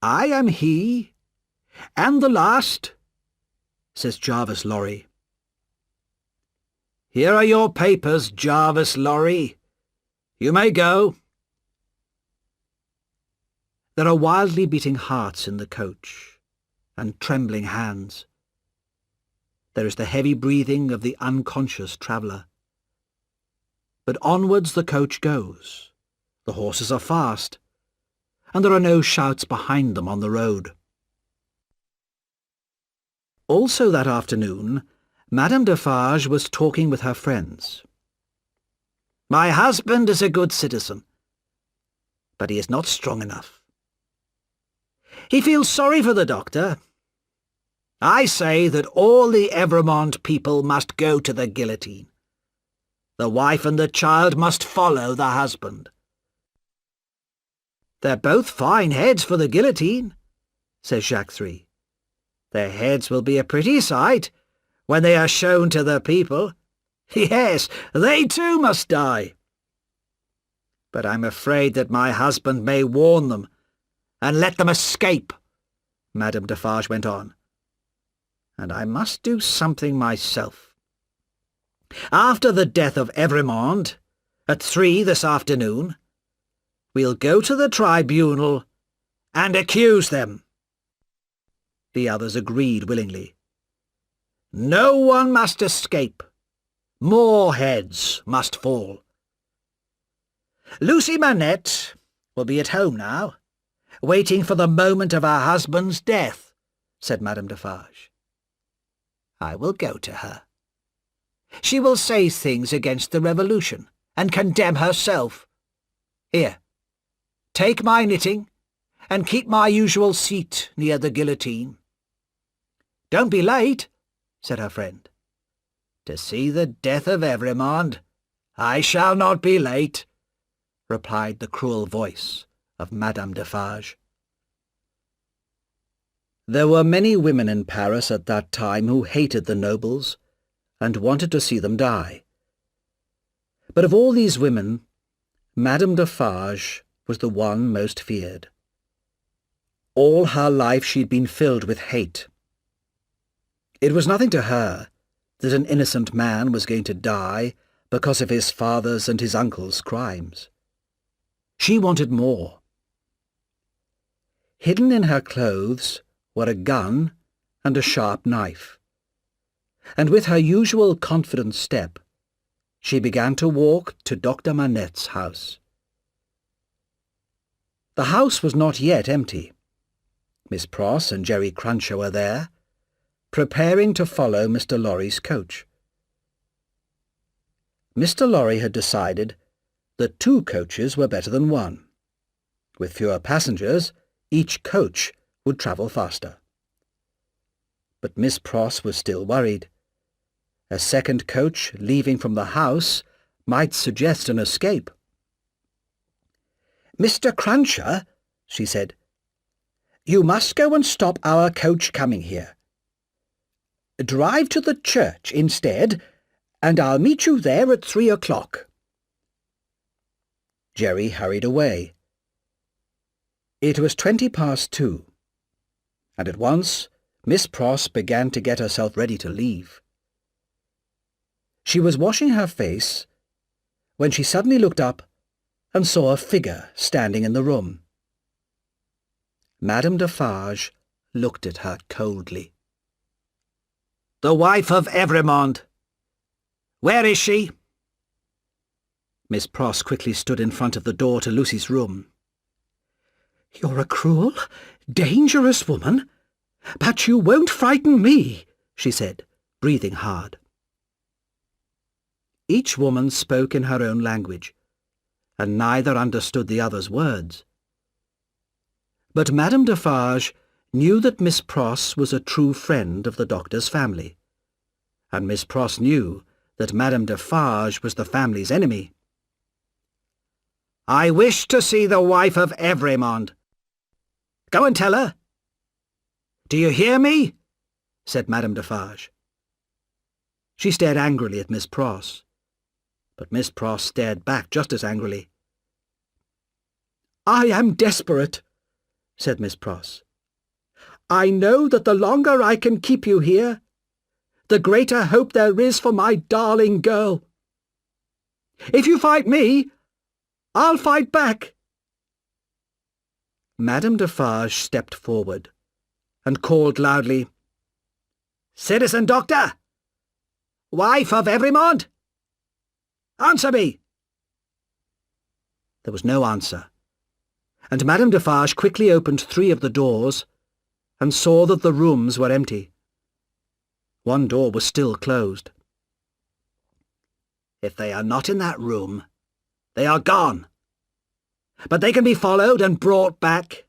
"I am he, and the last," says Jarvis Lorry. "Here are your papers, Jarvis Lorry. You may go." There are wildly beating hearts in the coach, and trembling hands. There is the heavy breathing of the unconscious traveller. But onwards the coach goes. The horses are fast, and there are no shouts behind them on the road. Also that afternoon, Madame Defarge was talking with her friends. "My husband is a good citizen, but he is not strong enough. He feels sorry for the doctor. I say that all the Evrémonde people must go to the guillotine. The wife and the child must follow the husband." "They're both fine heads for the guillotine," says Jacques 3. "Their heads will be a pretty sight when they are shown to the people. Yes, they too must die. But I'm afraid that my husband may warn them and let them escape, Madame Defarge went on. And I must do something myself. After the death of Evrémonde, at 3 this afternoon, we'll go to the tribunal and accuse them. The others agreed willingly. No one must escape. More heads must fall. Lucy Manette will be at home now, waiting for the moment of her husband's death, said Madame Defarge. I will go to her. She will say things against the revolution and condemn herself. Here, take my knitting and keep my usual seat near the guillotine. Don't be late, said her friend. To see the death of Evrémonde, I shall not be late, replied the cruel voice of Madame Defarge. There were many women in Paris at that time who hated the nobles and wanted to see them die. But of all these women, Madame Defarge was the one most feared. All her life she'd been filled with hate. It was nothing to her that an innocent man was going to die because of his father's and his uncle's crimes. She wanted more. Hidden in her clothes were a gun and a sharp knife, and with her usual confident step, she began to walk to Dr. Manette's house. The house was not yet empty. Miss Pross and Jerry Cruncher were there, preparing to follow Mr. Lorry's coach. Mr. Lorry had decided that 2 coaches were better than 1. With fewer passengers, each coach would travel faster. But Miss Pross was still worried. A second coach leaving from the house might suggest an escape. Mr. Cruncher, she said, you must go and stop our coach coming here. Drive to the church instead, and I'll meet you there at 3 o'clock. Jerry hurried away. It was 2:20, and at once Miss Pross began to get herself ready to leave. She was washing her face when she suddenly looked up and saw a figure standing in the room. Madame Defarge looked at her coldly. The wife of Evrémonde. Where is she? Miss Pross quickly stood in front of the door to Lucy's room. You're a cruel, dangerous woman, but you won't frighten me, she said, breathing hard. Each woman spoke in her own language, and neither understood the other's words. But Madame Defarge knew that Miss Pross was a true friend of the doctor's family, and Miss Pross knew that Madame Defarge was the family's enemy. I wish to see the wife of Evrémonde. Go and tell her. Do you hear me? Said Madame Defarge. She stared angrily at Miss Pross, but Miss Pross stared back just as angrily. I am desperate, said Miss Pross. I know that the longer I can keep you here, the greater hope there is for my darling girl. If you fight me, I'll fight back. Madame Defarge stepped forward and called loudly, Citizen Doctor! Wife of Evrémonde! Answer me! There was no answer, and Madame Defarge quickly opened 3 of the doors and saw that the rooms were empty. One door was still closed. If they are not in that room, they are gone. But they can be followed and brought back.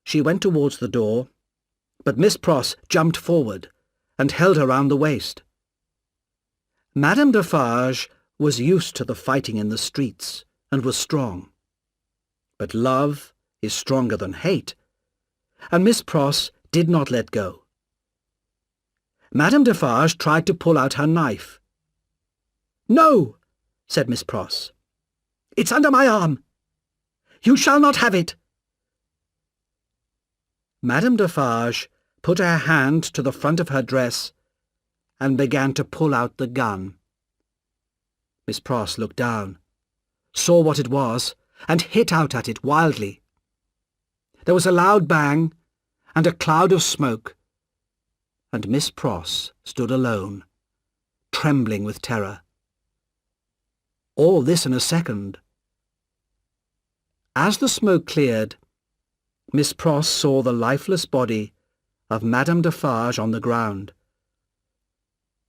She went towards the door, but Miss Pross jumped forward and held her round the waist. Madame Defarge was used to the fighting in the streets and was strong. But love is stronger than hate, and Miss Pross did not let go. Madame Defarge tried to pull out her knife. "No," said Miss Pross. "It's under my arm. You shall not have it." Madame Defarge put her hand to the front of her dress and began to pull out the gun. Miss Pross looked down, saw what it was, and hit out at it wildly. There was a loud bang and a cloud of smoke, and Miss Pross stood alone, trembling with terror. All this in a second. As the smoke cleared, Miss Pross saw the lifeless body of Madame Defarge on the ground.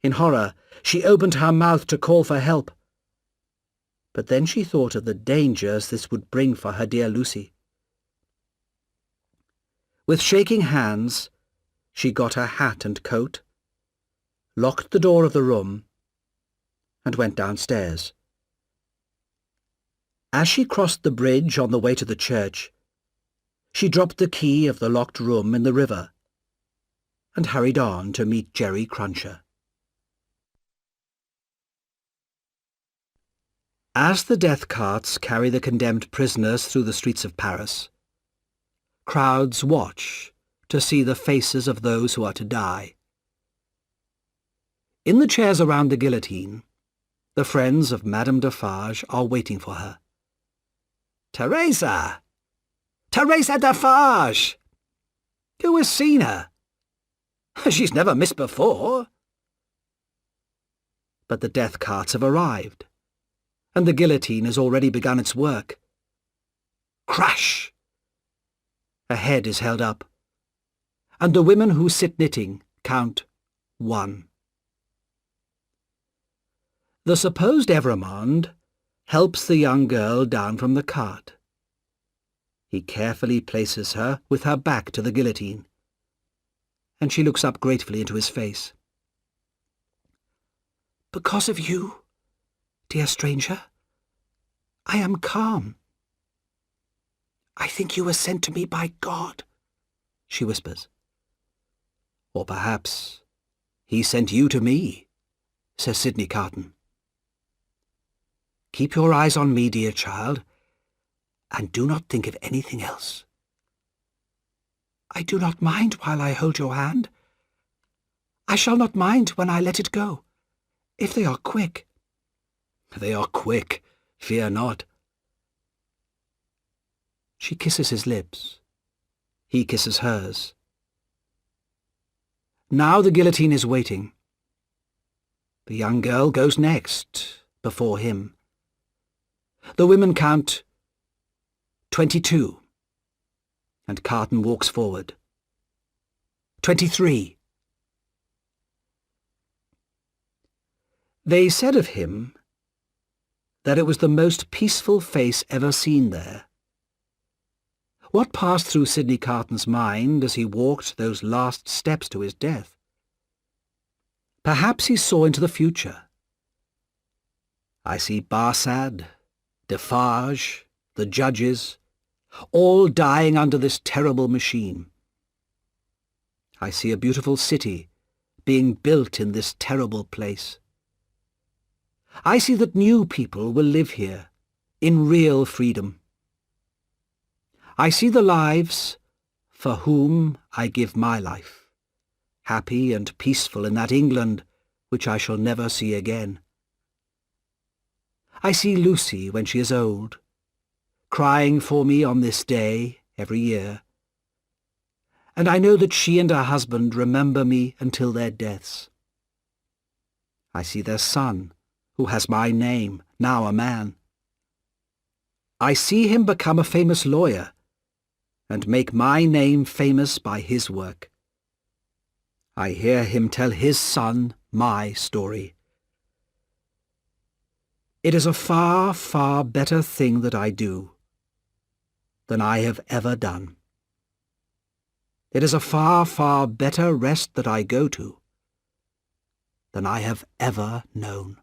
In horror, she opened her mouth to call for help, but then she thought of the dangers this would bring for her dear Lucy. With shaking hands, she got her hat and coat, locked the door of the room, and went downstairs. As she crossed the bridge on the way to the church, she dropped the key of the locked room in the river and hurried on to meet Jerry Cruncher. As the death carts carry the condemned prisoners through the streets of Paris, crowds watch to see the faces of those who are to die. In the chairs around the guillotine, the friends of Madame Defarge are waiting for her. "Teresa! Teresa Defarge! Who has seen her? She's never missed before." But the death carts have arrived, and the guillotine has already begun its work. Crash! A head is held up, and the women who sit knitting count 1. The supposed Evrémonde helps the young girl down from the cart. He carefully places her with her back to the guillotine, and she looks up gratefully into his face. "Because of you, dear stranger, I am calm. I think you were sent to me by God," she whispers. "Or perhaps he sent you to me," says Sidney Carton. "Keep your eyes on me, dear child, and do not think of anything else." "I do not mind while I hold your hand. I shall not mind when I let it go, if they are quick." "They are quick, fear not." She kisses his lips. He kisses hers. Now the guillotine is waiting. The young girl goes next, before him. The women count 22, and Carton walks forward. 23. They said of him that it was the most peaceful face ever seen there. What passed through Sidney Carton's mind as he walked those last steps to his death? Perhaps he saw into the future. I see Barsad, Defarge, the judges, all dying under this terrible machine. I see a beautiful city being built in this terrible place. I see that new people will live here, in real freedom. I see the lives for whom I give my life, happy and peaceful in that England which I shall never see again. I see Lucy when she is old, crying for me on this day every year, and I know that she and her husband remember me until their deaths. I see their son, who has my name, now a man. I see him become a famous lawyer, and make my name famous by his work. I hear him tell his son my story. It is a far, far better thing that I do than I have ever done. It is a far, far better rest that I go to than I have ever known.